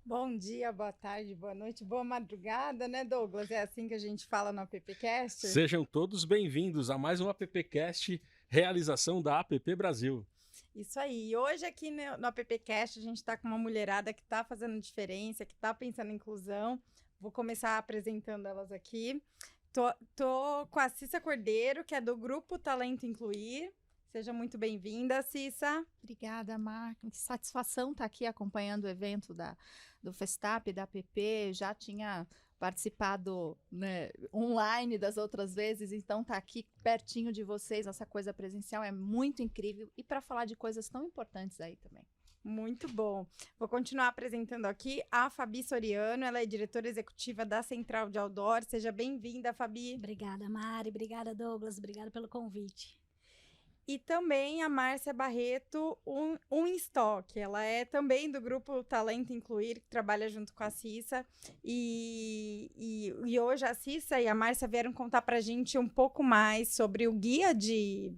Bom dia, boa tarde, boa noite, boa madrugada, né, Douglas? É assim que a gente fala no AppCast? Sejam todos bem-vindos a mais um AppCast, realização da App Brasil. Isso aí. E hoje aqui no AppCast a gente está com uma mulherada que está fazendo diferença, que está pensando em inclusão. Vou começar apresentando elas aqui. Tô com a Cissa Cordeiro, que é do Grupo Talento Incluir. Seja muito bem-vinda, Cissa. Obrigada, Mar. Que satisfação estar aqui acompanhando o evento do Festap, da APP. Já tinha participado, né, online das outras vezes, então estar aqui pertinho de vocês, essa coisa presencial é muito incrível. E para falar de coisas tão importantes aí também. Muito bom. Vou continuar apresentando aqui a Fabi Soriano, ela é diretora executiva da Central de Outdoor. Seja bem-vinda, Fabi. Obrigada, Mari. Obrigada, Douglas. Obrigada pelo convite. E também a Márcia Barreto, um em estoque. Ela é também do grupo Talento Incluir, que trabalha junto com a Cissa. E hoje a Cissa e a Márcia vieram contar para a gente um pouco mais sobre o guia de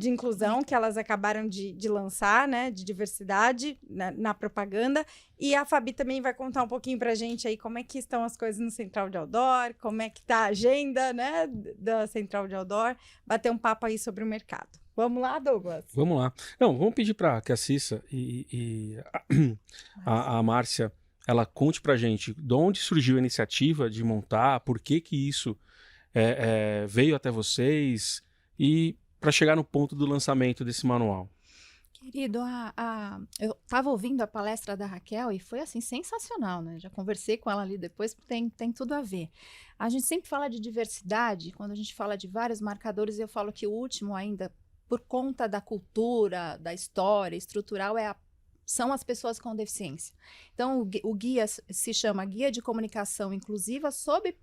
inclusão que elas acabaram de lançar, né, de diversidade na propaganda. E a Fabi também vai contar um pouquinho pra gente aí como é que estão as coisas no Central de Outdoor, como é que tá a agenda, né, da Central de Outdoor, bater um papo aí sobre o mercado. Vamos lá, Douglas? Vamos lá. Não, vamos pedir para que a Cissa e a Márcia, ela conte pra gente de onde surgiu a iniciativa de montar, por que isso veio até vocês e para chegar no ponto do lançamento desse manual. Querido, eu estava ouvindo a palestra da Raquel e foi assim sensacional, né? Já conversei com ela ali depois, tem tudo a ver. A gente sempre fala de diversidade, quando a gente fala de vários marcadores, eu falo que o último ainda, por conta da cultura, da história estrutural, são as pessoas com deficiência. Então, o guia se chama Guia de Comunicação Inclusiva sob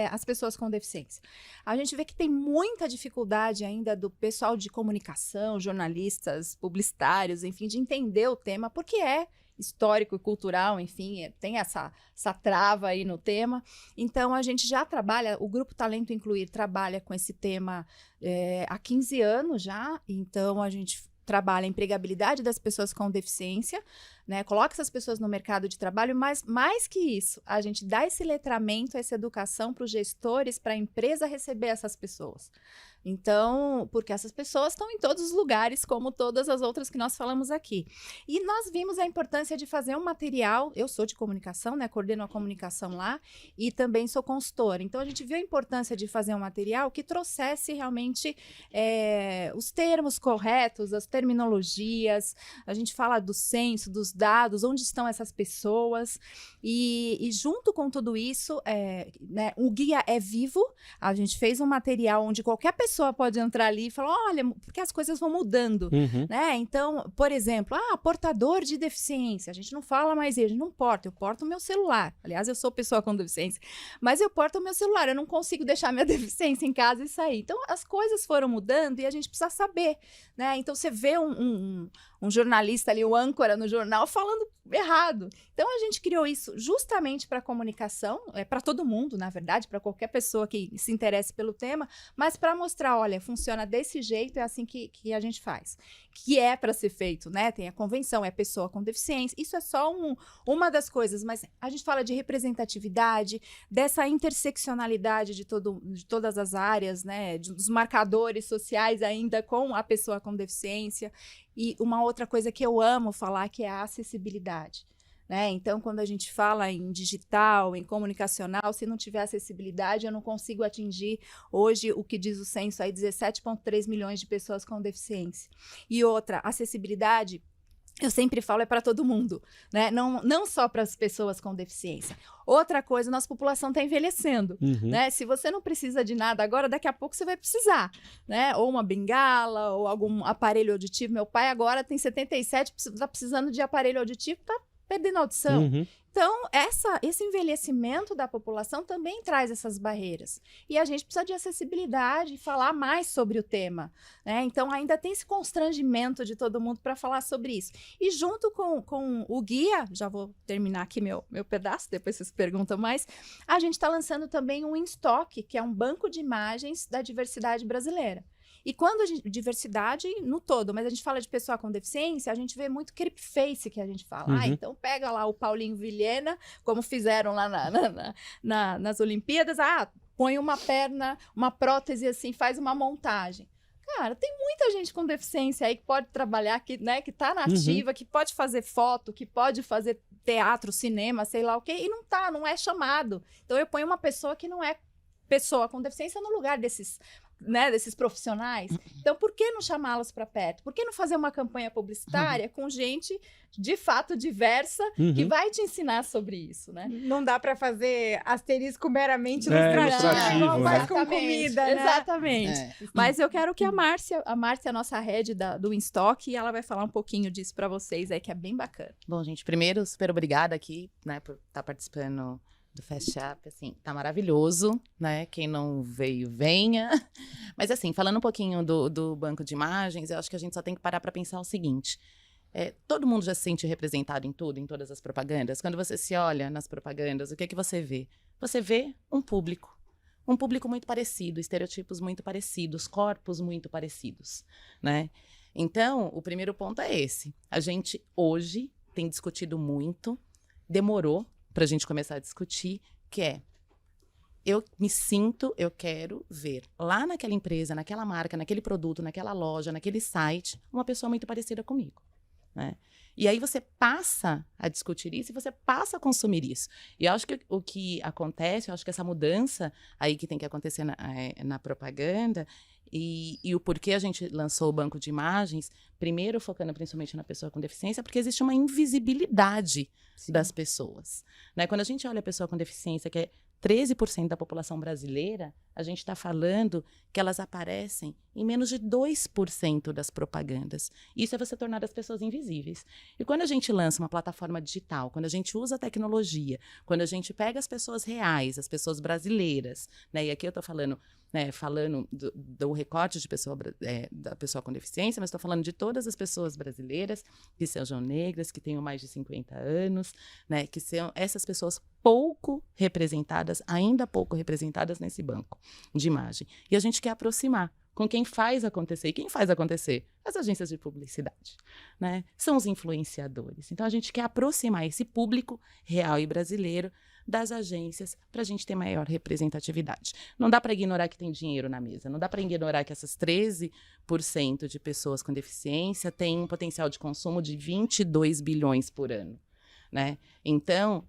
as pessoas com deficiência. A gente vê que tem muita dificuldade ainda do pessoal de comunicação, jornalistas, publicitários, enfim, de entender o tema, porque é histórico e cultural, enfim, tem essa trava aí no tema. Então, a gente já trabalha, o Grupo Talento Incluir trabalha com esse tema há 15 anos já, então a gente trabalha a empregabilidade das pessoas com deficiência, né? Coloca essas pessoas no mercado de trabalho, mas mais que isso, a gente dá esse letramento, essa educação para os gestores, para a empresa receber essas pessoas. Então, porque essas pessoas estão em todos os lugares, como todas as outras que nós falamos aqui. E nós vimos a importância de fazer um material, eu sou de comunicação, né? Coordeno a comunicação lá e também sou consultora. Então, a gente viu a importância de fazer um material que trouxesse realmente os termos corretos, as terminologias, a gente fala do censo, dos dados, onde estão essas pessoas, e junto com tudo isso, né, o guia é vivo, a gente fez um material onde qualquer pessoa pode entrar ali e falar, olha, porque as coisas vão mudando, né? Então, por exemplo, portador de deficiência, a gente não fala mais isso, a gente não porta, eu porto o meu celular, aliás, eu sou pessoa com deficiência, mas eu porto o meu celular, eu não consigo deixar minha deficiência em casa e sair. Então, as coisas foram mudando e a gente precisa saber, né? Então, você vê um jornalista ali, o âncora no jornal, falando errado. Então, a gente criou isso justamente para comunicação, para todo mundo, na verdade, para qualquer pessoa que se interesse pelo tema, mas para mostrar, olha, funciona desse jeito, é assim que a gente faz. Que é para ser feito, né? Tem a convenção, é pessoa com deficiência, isso é só uma das coisas, mas a gente fala de representatividade, dessa interseccionalidade de todas as áreas, né? Dos marcadores sociais ainda com a pessoa com deficiência. E uma outra coisa que eu amo falar, que é a acessibilidade, né? Então, quando a gente fala em digital, em comunicacional, se não tiver acessibilidade, eu não consigo atingir hoje o que diz o censo aí, 17,3 milhões de pessoas com deficiência. E outra, acessibilidade, eu sempre falo, é para todo mundo, né? Não só para as pessoas com deficiência. Outra coisa, nossa população está envelhecendo, né? Se você não precisa de nada agora, daqui a pouco você vai precisar, né? Ou uma bengala, ou algum aparelho auditivo. Meu pai agora tem 77, está precisando de aparelho auditivo, está perdendo a audição. Então, esse envelhecimento da população também traz essas barreiras. E a gente precisa de acessibilidade e falar mais sobre o tema, né? Então, ainda tem esse constrangimento de todo mundo para falar sobre isso. E junto com o guia, já vou terminar aqui meu pedaço, depois vocês perguntam mais, a gente está lançando também um In Stock, que é um banco de imagens da diversidade brasileira. E quando a gente, diversidade no todo, mas a gente fala de pessoa com deficiência, a gente vê muito creep face que a gente fala. Então pega lá o Paulinho Vilhena, como fizeram lá nas Olimpíadas, põe uma perna, uma prótese assim, faz uma montagem. Cara, tem muita gente com deficiência aí que pode trabalhar, que tá na ativa, que pode fazer foto, que pode fazer teatro, cinema, sei lá o quê, e não é chamado. Então eu ponho uma pessoa que não é pessoa com deficiência no lugar desses profissionais. Então, por que não chamá-los para perto? Por que não fazer uma campanha publicitária com gente, de fato, diversa, que vai te ensinar sobre isso, né? Não dá para fazer asterisco meramente ilustrativo, igual né? faz com comida, né? Exatamente. Mas eu quero que a Márcia é a nossa head do InStock, e ela vai falar um pouquinho disso para vocês aí, que é bem bacana. Bom, gente, primeiro, super obrigada aqui, né, por estar participando do Fast Up, assim, tá maravilhoso, né? Quem não veio, venha. Mas, assim, falando um pouquinho do banco de imagens, eu acho que a gente só tem que parar para pensar o seguinte. Todo mundo já se sente representado em tudo, em todas as propagandas. Quando você se olha nas propagandas, o que é que você vê? Você vê um público muito parecido, estereotipos muito parecidos, corpos muito parecidos, né? Então, o primeiro ponto é esse. A gente, hoje, tem discutido muito, demorou para a gente começar a discutir, que eu quero ver lá naquela empresa, naquela marca, naquele produto, naquela loja, naquele site, uma pessoa muito parecida comigo, né? E aí você passa a discutir isso e você passa a consumir isso. E eu acho que o que acontece, eu acho que essa mudança aí que tem que acontecer na propaganda e o porquê a gente lançou o banco de imagens, primeiro focando principalmente na pessoa com deficiência, porque existe uma invisibilidade das pessoas, né? Quando a gente olha a pessoa com deficiência, que é 13% da população brasileira, a gente está falando que elas aparecem em menos de 2% das propagandas. Isso é você tornar as pessoas invisíveis. E quando a gente lança uma plataforma digital, quando a gente usa a tecnologia, quando a gente pega as pessoas reais, as pessoas brasileiras, né? E aqui eu estou falando, né, do recorte de da pessoa com deficiência, mas estou falando de todas as pessoas brasileiras que sejam negras, que tenham mais de 50 anos, né, que são essas pessoas ainda pouco representadas nesse banco de imagem. E a gente quer aproximar com quem faz acontecer. E quem faz acontecer? As agências de publicidade, né? São os influenciadores. Então, a gente quer aproximar esse público real e brasileiro das agências para a gente ter maior representatividade. Não dá para ignorar que tem dinheiro na mesa. Não dá para ignorar que essas 13% de pessoas com deficiência têm um potencial de consumo de 22 bilhões por ano, né? Então,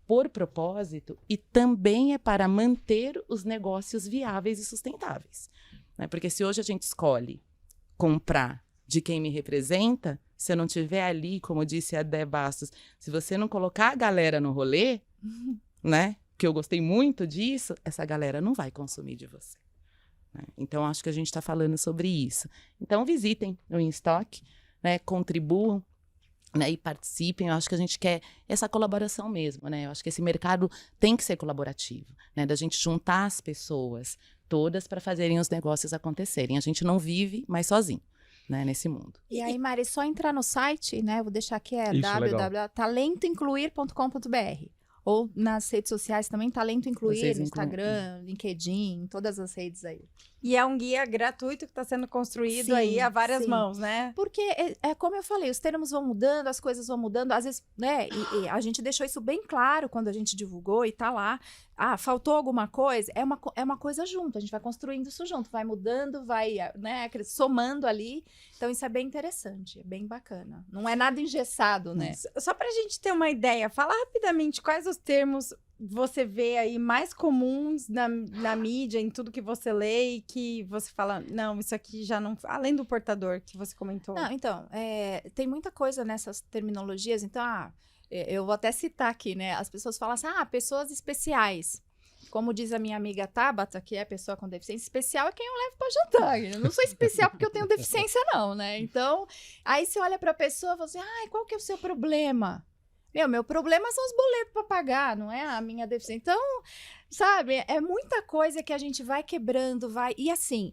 por propósito e também é para manter os negócios viáveis e sustentáveis, né? Porque se hoje a gente escolhe comprar de quem me representa, se eu não tiver ali, como disse a Dé Bastos, se você não colocar a galera no rolê, né? Que eu gostei muito disso, essa galera não vai consumir de você, né? Então, acho que a gente está falando sobre isso. Então, visitem o InStock, né? Contribuam, né, e participem. Eu acho que a gente quer essa colaboração mesmo, né? Eu acho que esse mercado tem que ser colaborativo, né? Da gente juntar as pessoas todas para fazerem os negócios acontecerem. A gente não vive mais sozinho, né, nesse mundo. E aí, Mari, só entrar no site, né? Vou deixar aqui, www.talentoincluir.com.br. Ou nas redes sociais também, Talento Incluir, no Instagram, LinkedIn, todas as redes aí. E é um guia gratuito que está sendo construído aí a várias mãos, né? Porque, como eu falei, os termos vão mudando, as coisas vão mudando, às vezes, né? E a gente deixou isso bem claro quando a gente divulgou e tá lá. Faltou alguma coisa? É uma coisa junto, a gente vai construindo isso junto, vai mudando, vai, né, somando ali. Então, isso é bem interessante, é bem bacana. Não é nada engessado, né? Só pra gente ter uma ideia, fala rapidamente quais os termos você vê aí mais comuns na mídia, em tudo que você lê e que você fala, não, isso aqui já não... Além do portador que você comentou. Não, então, tem muita coisa nessas terminologias. Então, eu vou até citar aqui, né? As pessoas falam assim, pessoas especiais. Como diz a minha amiga Tabata, que é pessoa com deficiência, especial é quem eu levo pra jantar. Eu não sou especial porque eu tenho deficiência, não, né? Então, aí você olha pra pessoa e fala assim, qual que é o seu problema? Meu problema são os boletos para pagar, não é a minha deficiência. Então, sabe, é muita coisa que a gente vai quebrando, E assim,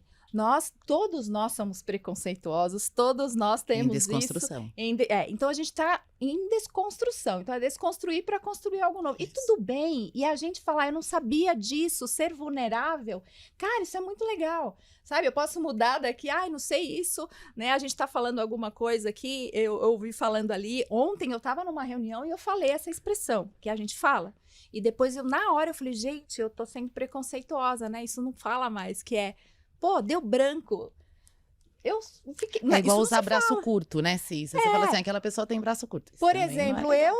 Todos nós somos preconceituosos, todos nós temos Em desconstrução. isso. Então a gente está em desconstrução. Então é desconstruir para construir algo novo. E tudo bem. E a gente falar, eu não sabia disso, ser vulnerável. Cara, isso é muito legal. Sabe, eu posso mudar daqui, não sei isso, né? A gente tá falando alguma coisa aqui, eu ouvi falando ali. Ontem eu tava numa reunião e eu falei essa expressão que a gente fala. E depois, na hora, eu falei, gente, eu tô sendo preconceituosa, né? Isso não fala mais, que é, pô, deu branco. Eu fiquei... É igual usar braço curto, né, Cissa? Você fala assim, aquela pessoa tem braço curto. Isso Por também não é exemplo, legal.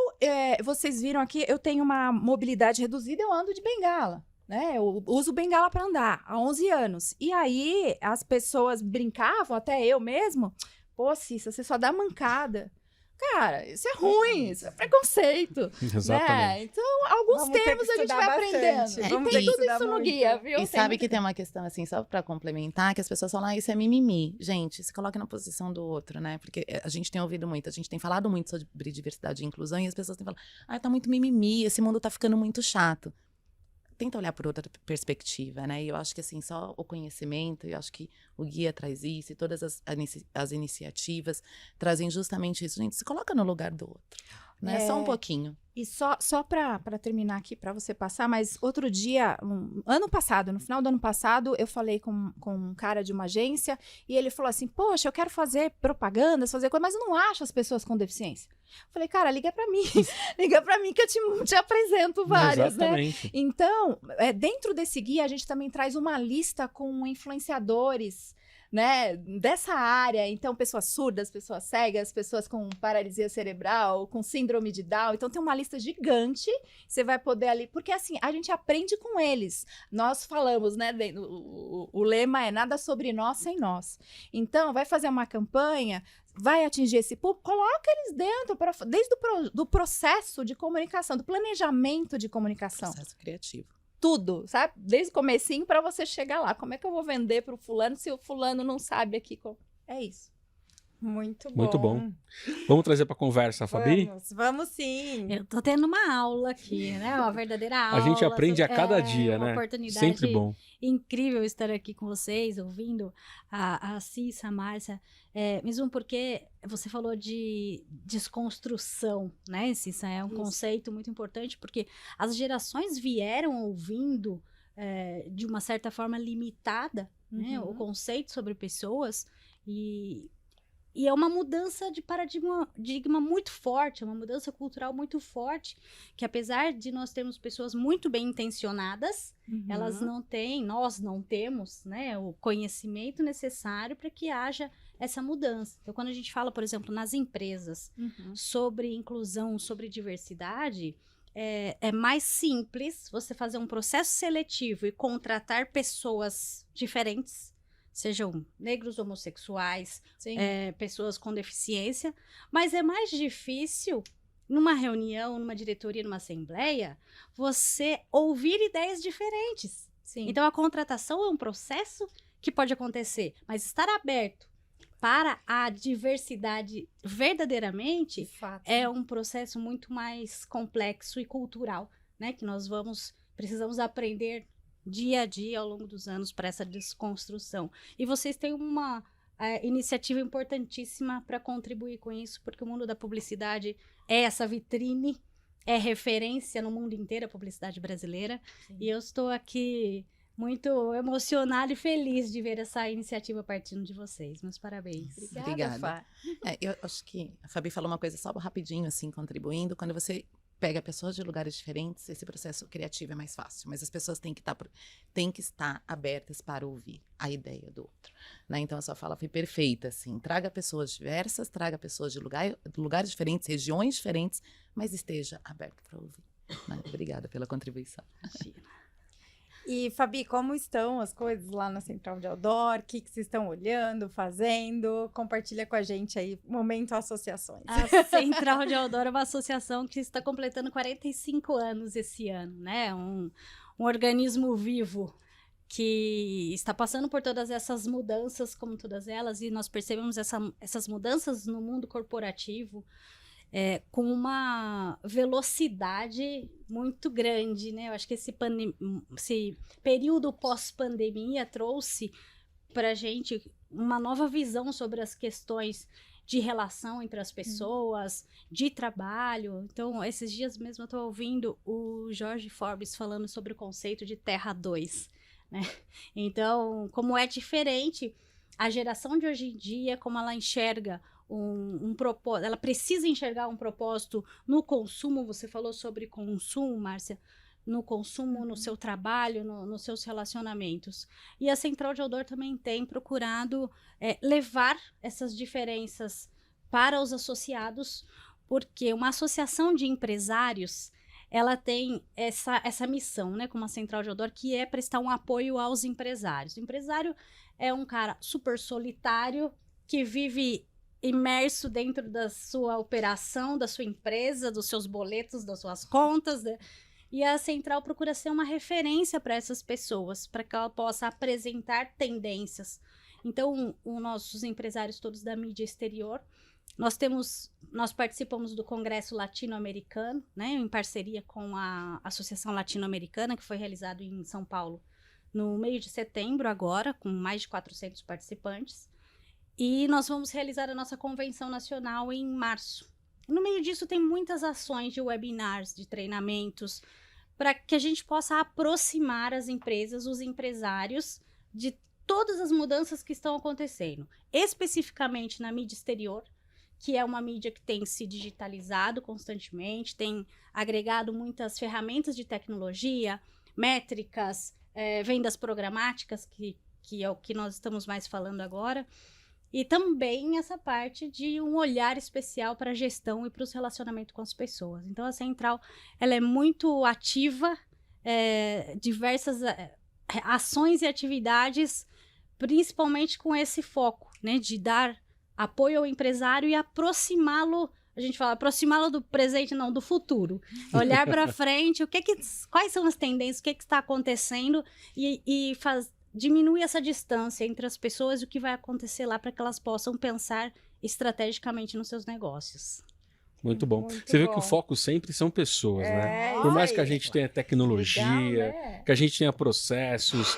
vocês viram aqui, eu tenho uma mobilidade reduzida, eu ando de bengala. Né? Eu uso bengala para andar há 11 anos. E aí as pessoas brincavam, até eu mesmo, pô, Cissa, você só dá mancada. Cara, isso é ruim, isso é preconceito. Exatamente. Né? Então, alguns Vamos ter que termos a gente vai estudar aprendendo. bastante. E Vamos tem ter que tudo estudar isso no muito. guia, viu? E sabe que tem uma questão, assim, só pra complementar, que as pessoas falam, isso é mimimi. Gente, se coloque na posição do outro, né? Porque a gente tem ouvido muito, a gente tem falado muito sobre diversidade e inclusão, e as pessoas têm falado, tá muito mimimi, esse mundo tá ficando muito chato. Tenta olhar por outra perspectiva, né? E eu acho que, assim, só o conhecimento, eu acho que o guia traz isso, e todas as iniciativas trazem justamente isso. Gente, se coloca no lugar do outro, né? Só um pouquinho. E só para terminar aqui, para você passar, mas outro dia, ano passado, no final do ano passado, eu falei com um cara de uma agência e ele falou assim, poxa, eu quero fazer propagandas, fazer coisa, mas eu não acho as pessoas com deficiência. Eu falei, cara, liga para mim, liga para mim que eu te apresento várias, Exatamente. né? Então, dentro desse guia, a gente também traz uma lista com influenciadores, né, dessa área. Então, pessoas surdas, pessoas cegas, pessoas com paralisia cerebral, com síndrome de Down. Então, tem uma lista gigante. Você vai poder ali... Porque, assim, a gente aprende com eles. Nós falamos, né, o lema é nada sobre nós sem nós. Então, vai fazer uma campanha, vai atingir esse público, coloca eles dentro, desde do processo de comunicação, do planejamento de comunicação. Processo criativo. Tudo, sabe? Desde o comecinho para você chegar lá. Como é que eu vou vender para o fulano se o fulano não sabe aqui? É isso. Muito bom. Muito bom. Vamos trazer para conversa, Fabi? Vamos sim. Eu tô tendo uma aula aqui, né? Uma verdadeira aula. A gente aprende a cada dia, uma né? Oportunidade Sempre bom. incrível estar aqui com vocês, ouvindo a Cissa, a Márcia, mesmo porque você falou de desconstrução, né, Cissa? É um conceito muito importante, porque as gerações vieram ouvindo de uma certa forma limitada, né, o conceito sobre pessoas, e é uma mudança de paradigma muito forte, é uma mudança cultural muito forte, que apesar de nós termos pessoas muito bem intencionadas, elas não têm, nós não temos, né, o conhecimento necessário para que haja essa mudança. Então, quando a gente fala, por exemplo, nas empresas, sobre inclusão, sobre diversidade, é mais simples você fazer um processo seletivo e contratar pessoas diferentes, sejam negros, homossexuais, pessoas com deficiência, mas é mais difícil, numa reunião, numa diretoria, numa assembleia, você ouvir ideias diferentes. Sim. Então, a contratação é um processo que pode acontecer, mas estar aberto para a diversidade verdadeiramente é um processo muito mais complexo e cultural, né? Que nós precisamos aprender dia a dia, ao longo dos anos, para essa desconstrução. E vocês têm uma iniciativa importantíssima para contribuir com isso, porque o mundo da publicidade é essa vitrine, é referência no mundo inteiro, a publicidade brasileira. Sim. E eu estou aqui muito emocionada e feliz de ver essa iniciativa partindo de vocês. Meus parabéns. Obrigada. Fá. Eu acho que a Fabi falou uma coisa só rapidinho, assim, contribuindo. Quando você pega pessoas de lugares diferentes, esse processo criativo é mais fácil, mas as pessoas têm que estar abertas para ouvir a ideia do outro, né? Então a sua fala foi perfeita, assim, traga pessoas diversas, traga pessoas de lugares diferentes, regiões diferentes, mas esteja aberto para ouvir, né? Obrigada pela contribuição. Imagina. E, Fabi, como estão as coisas lá na Central de Outdoor? O que vocês estão olhando, fazendo? Compartilha com a gente aí, Momento Associações. A Central de Outdoor é uma associação que está completando 45 anos esse ano, né? Um organismo vivo que está passando por todas essas mudanças, como todas elas, e nós percebemos essas mudanças no mundo corporativo, com uma velocidade muito grande, né? Eu acho que esse período pós-pandemia trouxe para a gente uma nova visão sobre as questões de relação entre as pessoas, de trabalho. Então, esses dias mesmo eu estou ouvindo o Jorge Forbes falando sobre o conceito de Terra 2, né? Então, como é diferente a geração de hoje em dia, como ela enxerga um propósito, ela precisa enxergar um propósito no consumo. Você falou sobre consumo, Márcia, no consumo, no seu trabalho, nos seus relacionamentos. E a Central de Outdoor também tem procurado levar essas diferenças para os associados, porque uma associação de empresários, ela tem essa missão, né, como a Central de Outdoor, que é prestar um apoio aos empresários. O empresário é um cara super solitário, que vive imerso dentro da sua operação, da sua empresa, dos seus boletos, das suas contas, né? E a Central procura ser uma referência para essas pessoas, para que ela possa apresentar tendências. Então, os nossos empresários todos da mídia exterior, nós participamos do Congresso Latino-Americano, né, em parceria com a Associação Latino-Americana, que foi realizado em São Paulo no meio de setembro agora, com mais de 400 participantes. E nós vamos realizar a nossa convenção nacional em março. No meio disso tem muitas ações de webinars, de treinamentos, para que a gente possa aproximar as empresas, os empresários, de todas as mudanças que estão acontecendo. Especificamente na mídia exterior, que é uma mídia que tem se digitalizado constantemente, tem agregado muitas ferramentas de tecnologia, métricas, vendas programáticas, que é o que nós estamos mais falando agora. E também essa parte de um olhar especial para a gestão e para os relacionamentos com as pessoas. Então, a Central, ela é muito ativa, diversas ações e atividades, principalmente com esse foco, né, de dar apoio ao empresário e aproximá-lo, a gente fala, aproximá-lo do presente, não, do futuro. Olhar para frente, quais são as tendências, o que está acontecendo e diminuir essa distância entre as pessoas e o que vai acontecer lá para que elas possam pensar estrategicamente nos seus negócios. Muito bom. Você vê que o foco sempre são pessoas, né? Por mais que a gente tenha tecnologia, legal, né? Que a gente tenha processos,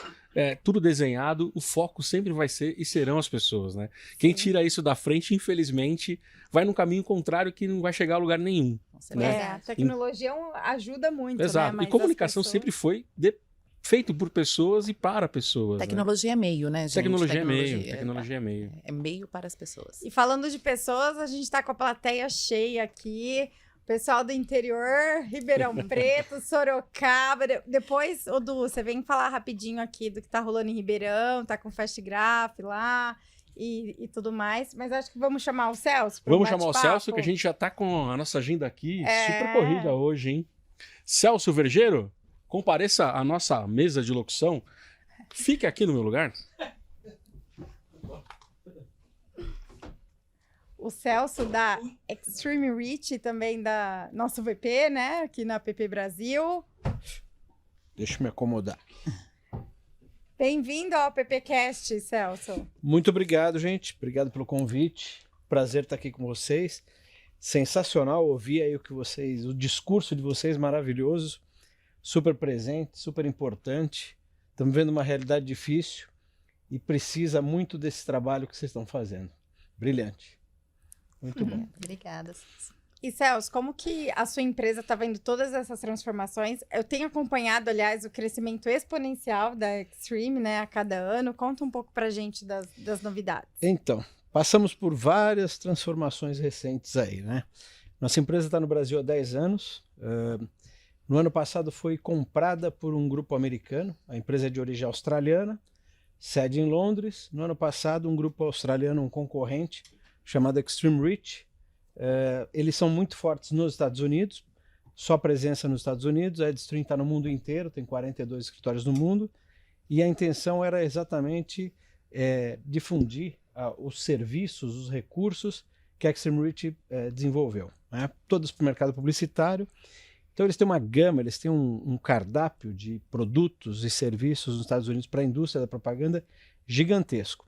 tudo desenhado, o foco sempre vai ser e serão as pessoas, né? Sim. Quem tira isso da frente, infelizmente, vai num caminho contrário que não vai chegar a lugar nenhum. Né? A tecnologia ajuda muito, exato. Né? E comunicação sempre foi feito por pessoas e para pessoas. Tecnologia é meio, né, gente? Tecnologia é meio. É meio para as pessoas. E falando de pessoas, a gente tá com a plateia cheia aqui. Pessoal do interior, Ribeirão Preto, Sorocaba. Depois, Du, você vem falar rapidinho aqui do que tá rolando em Ribeirão, tá com o Fast Graph lá e tudo mais. Mas acho que vamos chamar o Celso. Vamos chamar o Celso, que a gente já tá com a nossa agenda aqui super corrida hoje, hein? Celso Vergeiro, compareça à nossa mesa de locução. Fique aqui no meu lugar. O Celso da Extreme Reach, também da nosso VP, né? Aqui na PP Brasil. Deixa eu me acomodar. Bem-vindo ao PPcast, Celso. Muito obrigado, gente. Obrigado pelo convite. Prazer estar aqui com vocês. Sensacional ouvir aí o discurso de vocês maravilhoso. Super presente, super importante. Estamos vendo uma realidade difícil e precisa muito desse trabalho que vocês estão fazendo. Brilhante. Muito bom. Obrigada. E Celso, como que a sua empresa está vendo todas essas transformações? Eu tenho acompanhado, aliás, o crescimento exponencial da Extreme, né, a cada ano. Conta um pouco pra gente das novidades. Então, passamos por várias transformações recentes aí, né? Nossa empresa está no Brasil há 10 anos. No ano passado foi comprada por um grupo americano, a empresa é de origem australiana, sede em Londres. No ano passado, um grupo australiano, um concorrente, chamado Extreme Reach. Eles são muito fortes nos Estados Unidos, só presença nos Estados Unidos. A Extreme está no mundo inteiro, tem 42 escritórios no mundo, e a intenção era exatamente difundir os serviços, os recursos que a Extreme Reach desenvolveu, né? Todos para o mercado publicitário. Então eles têm uma gama, eles têm um cardápio de produtos e serviços nos Estados Unidos para a indústria da propaganda gigantesco.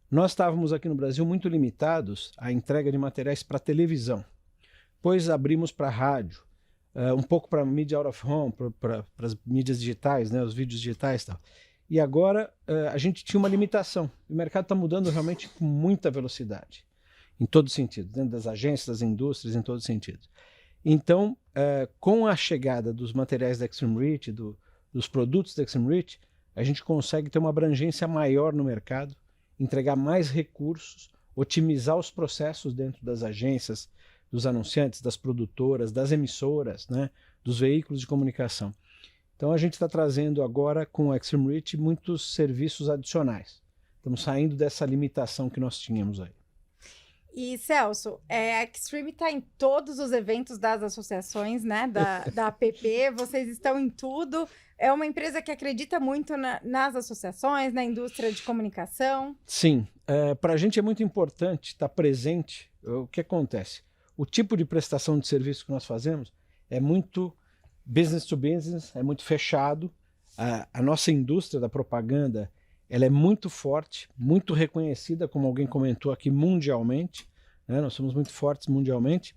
Nós estávamos aqui no Brasil muito limitados à entrega de materiais para televisão, pois abrimos para rádio, um pouco para mídia out of home, para as mídias digitais, né, os vídeos digitais e tal. E agora a gente tinha uma limitação. O mercado está mudando realmente com muita velocidade, em todo sentido, dentro das agências, das indústrias, em todo sentido. Então, com a chegada dos materiais da Extreme Reach, dos produtos da Extreme Reach, a gente consegue ter uma abrangência maior no mercado, entregar mais recursos, otimizar os processos dentro das agências, dos anunciantes, das produtoras, das emissoras, né, dos veículos de comunicação. Então a gente está trazendo agora com o Extreme Reach muitos serviços adicionais. Estamos saindo dessa limitação que nós tínhamos aí. E, Celso, a Extreme está em todos os eventos das associações, né, da APP, vocês estão em tudo. É uma empresa que acredita muito nas associações, na indústria de comunicação. Sim, para a gente é muito importante estar presente. O que acontece? O tipo de prestação de serviço que nós fazemos é muito business to business, é muito fechado. A nossa indústria da propaganda, ela é muito forte, muito reconhecida, como alguém comentou aqui, mundialmente, né? Nós somos muito fortes mundialmente.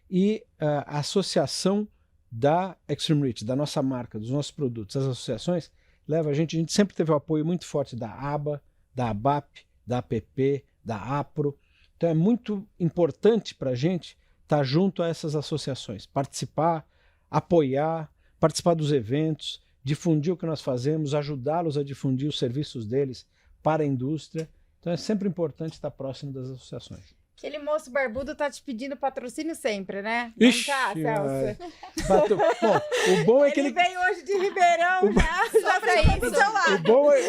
E a associação da Extreme Reach, da nossa marca, dos nossos produtos, as associações, a gente sempre teve o apoio muito forte da ABA, da ABAP, da APP, da APRO. Então é muito importante para a gente estar junto a essas associações, participar, apoiar, participar dos eventos, difundir o que nós fazemos, ajudá-los a difundir os serviços deles para a indústria. Então é sempre importante estar próximo das associações. Aquele moço barbudo tá te pedindo patrocínio sempre, né? Não Ixi, tá, Celso? Bom, o bom é que ele veio hoje de Ribeirão, já veio do seu lado. O bom é...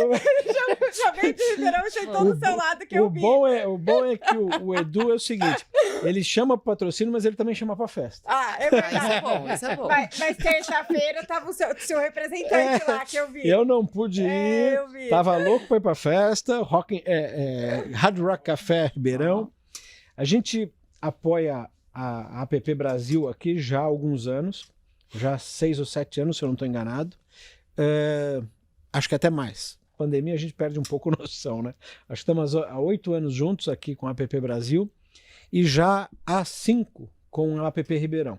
Já veio de Ribeirão, sentou do seu lado que eu vi. O bom é que o Edu é o seguinte, ele chama para patrocínio, mas ele também chama para festa. Ah, é verdade. Isso é bom, isso é bom. Mas terça-feira tava o seu representante lá, que eu vi. Eu não pude ir, eu vi. Tava louco para ir para festa, Hard Rock Café Ribeirão. A gente apoia a APP Brasil aqui já há alguns anos, já 6 ou 7 anos, se eu não estou enganado. Acho que até mais. Pandemia a gente perde um pouco noção, né? Acho que estamos há 8 anos juntos aqui com a APP Brasil e já há 5 com a APP Ribeirão.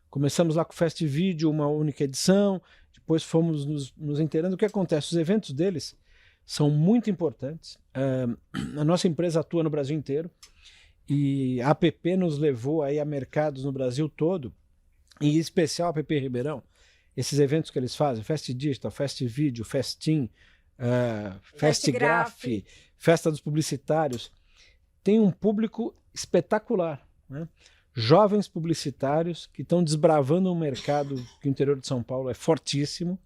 Começamos lá com o Fast Video, uma única edição, depois fomos nos inteirando. O que acontece? Os eventos deles são muito importantes. A nossa empresa atua no Brasil inteiro. E a APP nos levou aí a mercados no Brasil todo, e em especial a APP Ribeirão. Esses eventos que eles fazem, Fast Digital, Fast Video, Festim, Fast Graph, Festa dos Publicitários, tem um público espetacular, né? Jovens publicitários que estão desbravando um mercado que o interior de São Paulo é fortíssimo,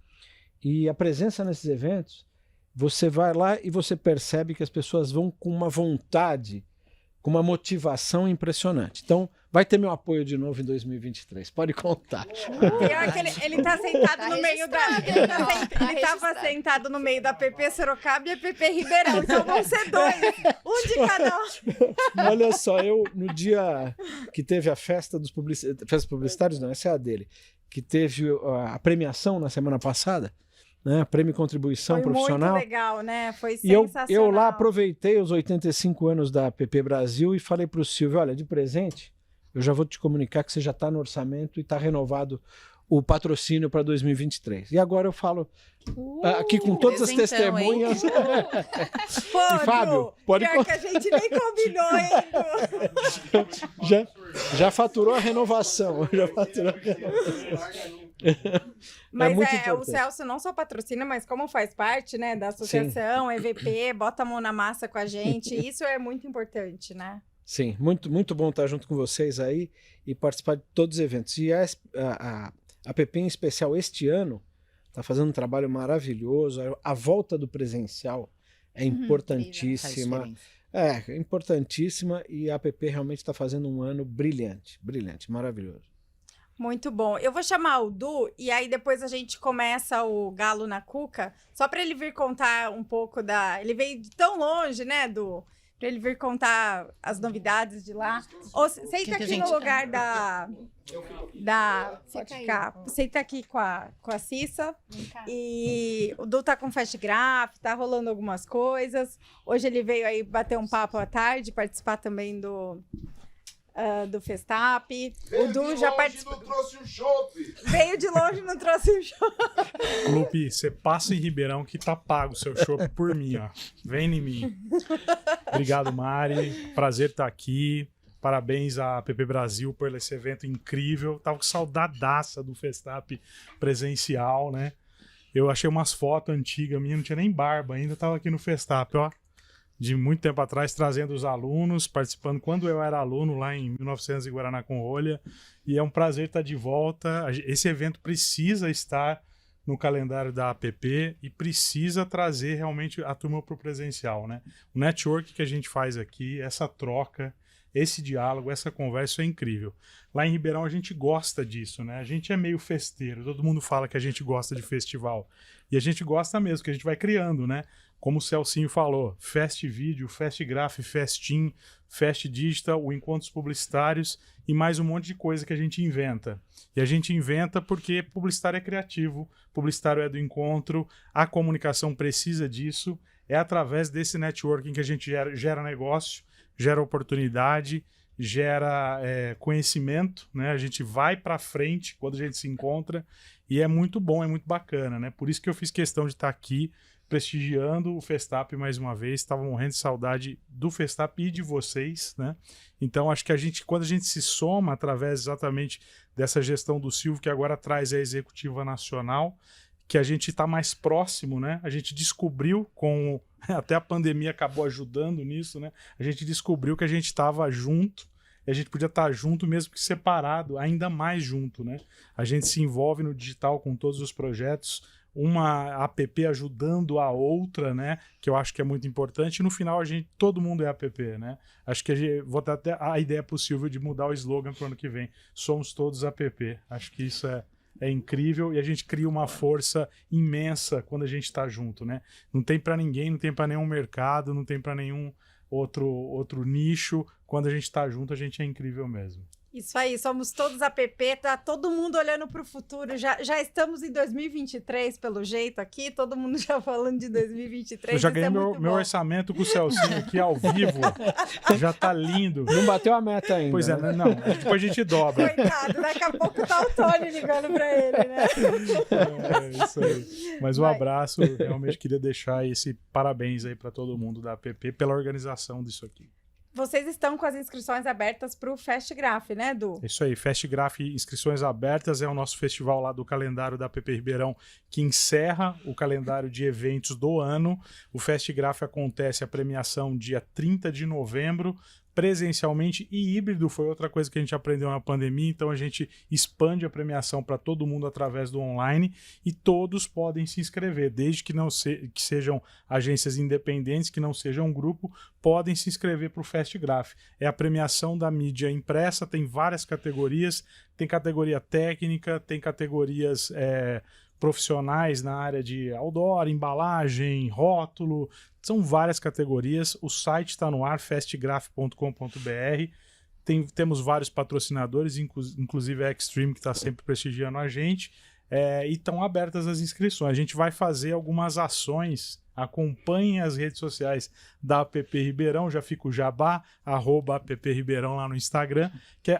e a presença nesses eventos, você vai lá e você percebe que as pessoas vão com uma vontade, com uma motivação impressionante. Então, vai ter meu apoio de novo em 2023. Pode contar. Pior que ele tá sentado no meio da... Ele tava sentado no meio da PP Sorocaba e a PP Ribeirão. Então vão ser 2. Um de cada um. Olha só, no dia que teve a festa dos publicitários, não, essa é a dele, que teve a premiação na semana passada, né? Prêmio Contribuição Profissional. Foi muito legal, né? Foi sensacional. E eu lá aproveitei os 85 anos da APP Brasil e falei para o Silvio, olha, de presente, eu já vou te comunicar que você já está no orçamento e está renovado o patrocínio para 2023. E agora eu falo aqui com todas as testemunhas. Pô, e Fábio, pode pior que a gente nem combinou, hein? Já faturou a renovação. Já faturou a renovação. Mas o Celso não só patrocina, mas como faz parte, né, da associação, Sim. EVP, bota a mão na massa com a gente, isso é muito importante, né? Sim, muito, muito bom estar junto com vocês aí e participar de todos os eventos. E a APP em especial este ano está fazendo um trabalho maravilhoso, a volta do presencial é importantíssima. É importantíssima e a APP realmente está fazendo um ano brilhante, maravilhoso. Muito bom. Eu vou chamar o Du e aí depois a gente começa o Galo na Cuca, só para ele vir contar um pouco Ele veio de tão longe, né, Du? Para ele vir contar as novidades de lá. Ou senta aqui no lugar da... Pode ficar. Senta aqui com a Cissa. E o Du tá com Fast Graph, tá rolando algumas coisas. Hoje ele veio aí bater um papo à tarde, participar também do Festap. O Du já participou. Não trouxe um chopp. Veio de longe e não trouxe um chopp. Lupe, você passa em Ribeirão que tá pago o seu chopp por mim, ó. Vem em mim. Obrigado, Mari. Prazer estar aqui. Parabéns à PP Brasil por esse evento incrível. Tava com saudadaça do Festap presencial, né? Eu achei umas fotos antigas minhas, não tinha nem barba ainda, tava aqui no Festap, ó. De muito tempo atrás, trazendo os alunos, participando quando eu era aluno lá em 1900 em Guaraná com Rolha. E é um prazer estar de volta. Esse evento precisa estar no calendário da APP e precisa trazer realmente a turma para o presencial, né? O network que a gente faz aqui, essa troca, esse diálogo, essa conversa é incrível. Lá em Ribeirão a gente gosta disso, né? A gente é meio festeiro, todo mundo fala que a gente gosta de festival. E a gente gosta mesmo, que a gente vai criando, né? Como o Celcinho falou, Fest Vídeo, Fest Graph, Festim, Fest Digital, o Encontros Publicitários e mais um monte de coisa que a gente inventa. E a gente inventa porque publicitário é criativo, publicitário é do encontro, a comunicação precisa disso, é através desse networking que a gente gera negócio, gera oportunidade, gera conhecimento, né? A gente vai para frente quando a gente se encontra e é muito bom, é muito bacana, né? Por isso que eu fiz questão de estar aqui prestigiando o Festap mais uma vez, estava morrendo de saudade do Festap e de vocês, né? Então acho que quando a gente se soma através exatamente dessa gestão do Silvio, que agora traz a executiva nacional, que a gente está mais próximo, né? A gente descobriu até a pandemia acabou ajudando nisso, né? A gente descobriu que a gente estava junto, e a gente podia estar junto mesmo que separado, ainda mais junto, né? A gente se envolve no digital com todos os projetos, uma app ajudando a outra, né? Que eu acho que é muito importante. E no final todo mundo é app, né? Acho que vou dar até a ideia para o Silvio de mudar o slogan para o ano que vem. Somos todos app. Acho que isso é incrível e a gente cria uma força imensa quando a gente está junto, né? Não tem para ninguém, não tem para nenhum mercado, não tem para nenhum outro nicho. Quando a gente está junto, a gente é incrível mesmo. Isso aí, somos todos app, tá todo mundo olhando para o futuro. Já estamos em 2023, pelo jeito aqui, todo mundo já falando de 2023. Eu já ganhei meu orçamento com o Celcinho aqui ao vivo. Já tá lindo. Não bateu a meta ainda. Pois é, né? Não. Depois a gente dobra. Coitado, daqui a pouco tá o Tony ligando para ele, né? É isso aí. Mas um abraço, realmente queria deixar esse parabéns aí para todo mundo da app pela organização disso aqui. Vocês estão com as inscrições abertas para o Fest Graph, né, Du? Isso aí, Fest Graph, inscrições abertas, é o nosso festival lá do calendário da APP Ribeirão, que encerra o calendário de eventos do ano. O Fest Graph acontece a premiação dia 30 de novembro, presencialmente e híbrido, foi outra coisa que a gente aprendeu na pandemia, então a gente expande a premiação para todo mundo através do online e todos podem se inscrever, desde que que sejam agências independentes, que não sejam um grupo, podem se inscrever para o Fest Graph. É a premiação da mídia impressa, tem várias categorias, tem categoria técnica, tem categorias profissionais na área de outdoor, embalagem, rótulo, são várias categorias. O site está no ar, festgraph.com.br. Temos vários patrocinadores, inclusive a Extreme, que está sempre prestigiando a gente. E estão abertas as inscrições. A gente vai fazer algumas ações. Acompanhem as redes sociais da APP Ribeirão, já fica o jabá, @APP Ribeirão lá no Instagram,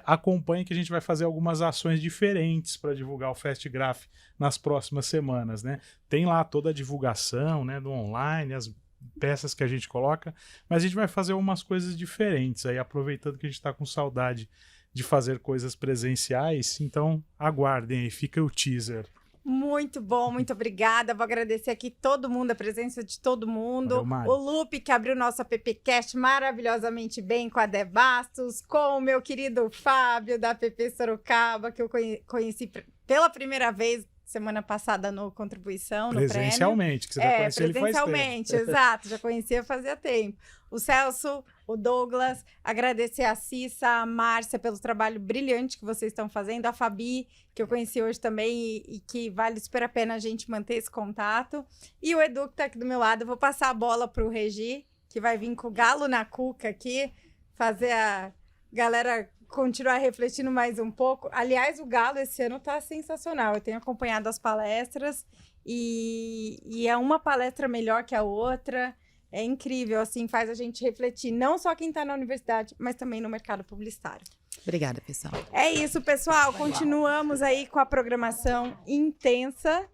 acompanhem que a gente vai fazer algumas ações diferentes para divulgar o Fest Graph nas próximas semanas, né? Tem lá toda a divulgação, né, do online, as peças que a gente coloca, mas a gente vai fazer umas coisas diferentes aí, aproveitando que a gente está com saudade de fazer coisas presenciais, então aguardem aí, fica o teaser. Muito bom, muito obrigada. Vou agradecer aqui todo mundo, a presença de todo mundo. Valeu, o Lupe, que abriu nosso AppCast maravilhosamente bem com a Dé Bastos, com o meu querido Fábio, da APP Sorocaba, que eu conheci pela primeira vez semana passada no Contribuição, no presencialmente, que você já conhecia ele faz tempo. Presencialmente, exato, já conhecia fazia tempo. O Celso, o Douglas, agradecer a Cissa, a Márcia pelo trabalho brilhante que vocês estão fazendo, a Fabi, que eu conheci hoje também e que vale super a pena a gente manter esse contato. E o Edu, que tá aqui do meu lado, eu vou passar a bola pro Regi, que vai vir com o galo na cuca aqui, fazer a galera continuar refletindo mais um pouco. Aliás, o Galo esse ano tá sensacional. Eu tenho acompanhado as palestras e é uma palestra melhor que a outra. É incrível, assim, faz a gente refletir, não só quem está na universidade, mas também no mercado publicitário. Obrigada, pessoal. É isso, pessoal. Continuamos aí com a programação intensa.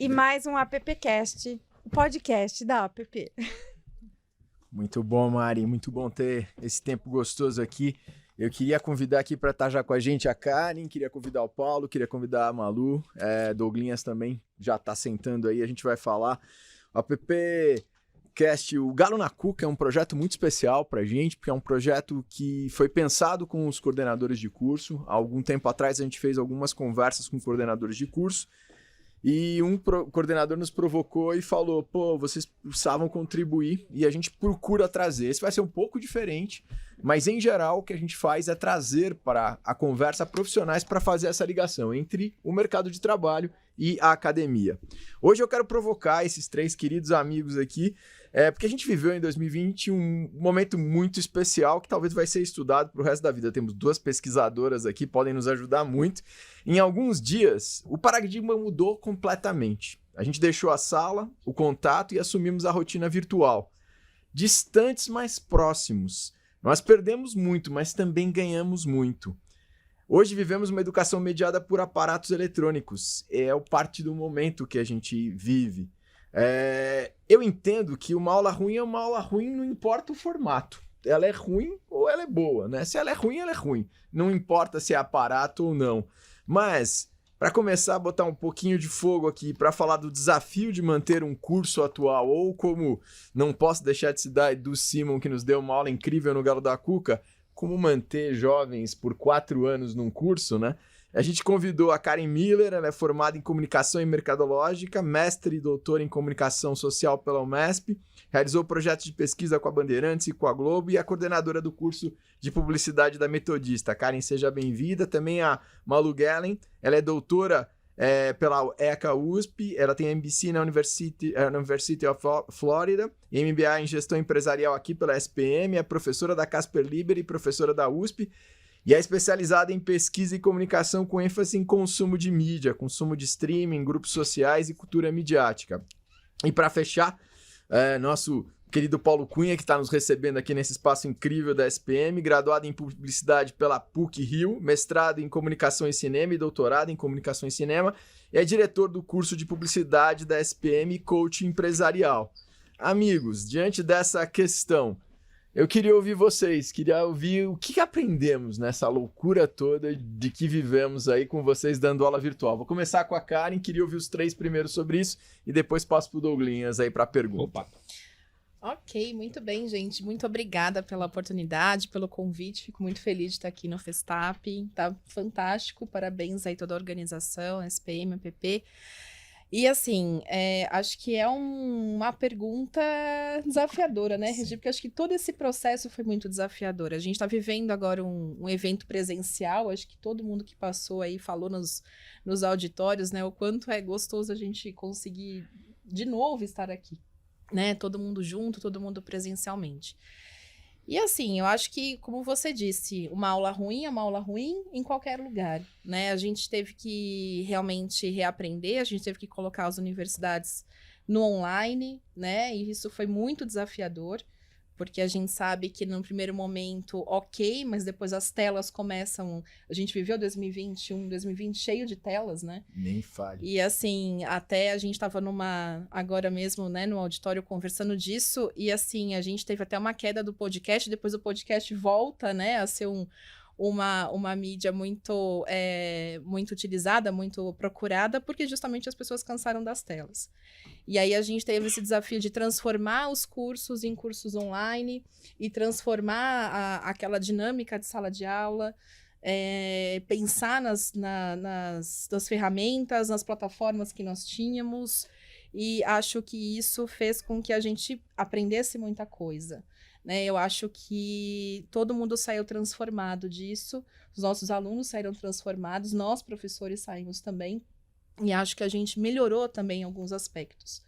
E mais um AppCast, o podcast da App. Muito bom, Mari. Muito bom ter esse tempo gostoso aqui. Eu queria convidar aqui para estar já com a gente a Karen, queria convidar o Paulo, queria convidar a Malu, Douglinhas também já está sentando aí, a gente vai falar. O AppCast, o Galo na Cuca é um projeto muito especial para a gente, porque é um projeto que foi pensado com os coordenadores de curso. Há algum tempo atrás a gente fez algumas conversas com coordenadores de curso, e um coordenador nos provocou e falou, pô, vocês precisavam contribuir e a gente procura trazer. Esse vai ser um pouco diferente, mas em geral o que a gente faz é trazer para a conversa profissionais para fazer essa ligação entre o mercado de trabalho e a academia. Hoje eu quero provocar esses 3 queridos amigos aqui, porque a gente viveu em 2020 um momento muito especial que talvez vai ser estudado para o resto da vida. Temos 2 pesquisadoras aqui, podem nos ajudar muito. Em alguns dias, o paradigma mudou completamente. A gente deixou a sala, o contato e assumimos a rotina virtual. Distantes, mas próximos. Nós perdemos muito, mas também ganhamos muito. Hoje vivemos uma educação mediada por aparatos eletrônicos. É o parte do momento que a gente vive. Eu entendo que uma aula ruim é uma aula ruim, não importa o formato. Ela é ruim ou ela é boa, né? Se ela é ruim, ela é ruim. Não importa se é aparato ou não. Mas, para começar a botar um pouquinho de fogo aqui, para falar do desafio de manter um curso atual, ou como não posso deixar de citar do Simon, que nos deu uma aula incrível no Galo da Cuca, como manter jovens por 4 anos num curso, né? A gente convidou a Karen Miller, ela é formada em Comunicação e Mercadológica, mestre e doutora em Comunicação Social pela UMESP, realizou projetos de pesquisa com a Bandeirantes e com a Globo e é coordenadora do curso de Publicidade da Metodista. Karen, seja bem-vinda. Também a Malu Gellen, ela é doutora pela ECA USP, ela tem MBC na University of Florida, e MBA em Gestão Empresarial aqui pela SPM, é professora da Casper Liber e professora da USP, e é especializada em pesquisa e comunicação com ênfase em consumo de mídia, consumo de streaming, grupos sociais e cultura midiática. E para fechar, nosso querido Paulo Cunha, que está nos recebendo aqui nesse espaço incrível da SPM, graduado em Publicidade pela PUC-Rio, mestrado em Comunicação e Cinema e doutorado em Comunicação e Cinema, e é diretor do curso de Publicidade da SPM e Coaching Empresarial. Amigos, diante dessa questão, eu queria ouvir vocês, queria ouvir o que aprendemos nessa loucura toda de que vivemos aí com vocês dando aula virtual. Vou começar com a Karen, queria ouvir os 3 primeiros sobre isso e depois passo para o Douglinhas aí para a pergunta. Opa! Ok, muito bem, gente. Muito obrigada pela oportunidade, pelo convite. Fico muito feliz de estar aqui no Festap. Tá fantástico. Parabéns aí toda a organização, SPM, APP. E assim, acho que é uma pergunta desafiadora, né, Regi? Porque acho que todo esse processo foi muito desafiador. A gente está vivendo agora um evento presencial, acho que todo mundo que passou aí falou nos auditórios, né, o quanto é gostoso a gente conseguir de novo estar aqui, né, todo mundo junto, todo mundo presencialmente. E assim, eu acho que, como você disse, uma aula ruim é uma aula ruim em qualquer lugar, né? A gente teve que realmente reaprender, a gente teve que colocar as universidades no online, né? E isso foi muito desafiador, porque a gente sabe que no primeiro momento, ok, mas depois as telas começam... A gente viveu 2020 cheio de telas, né? Nem fale. E assim, até a gente estava agora mesmo, né, no auditório conversando disso, e assim, a gente teve até uma queda do podcast, depois o podcast volta, né, a ser uma mídia muito utilizada, muito procurada, porque justamente as pessoas cansaram das telas. E aí a gente teve esse desafio de transformar os cursos em cursos online e transformar aquela dinâmica de sala de aula, pensar nas ferramentas, nas plataformas que nós tínhamos, e acho que isso fez com que a gente aprendesse muita coisa. Né? Eu acho que todo mundo saiu transformado disso, os nossos alunos saíram transformados, nós, professores, saímos também, e acho que a gente melhorou também alguns aspectos,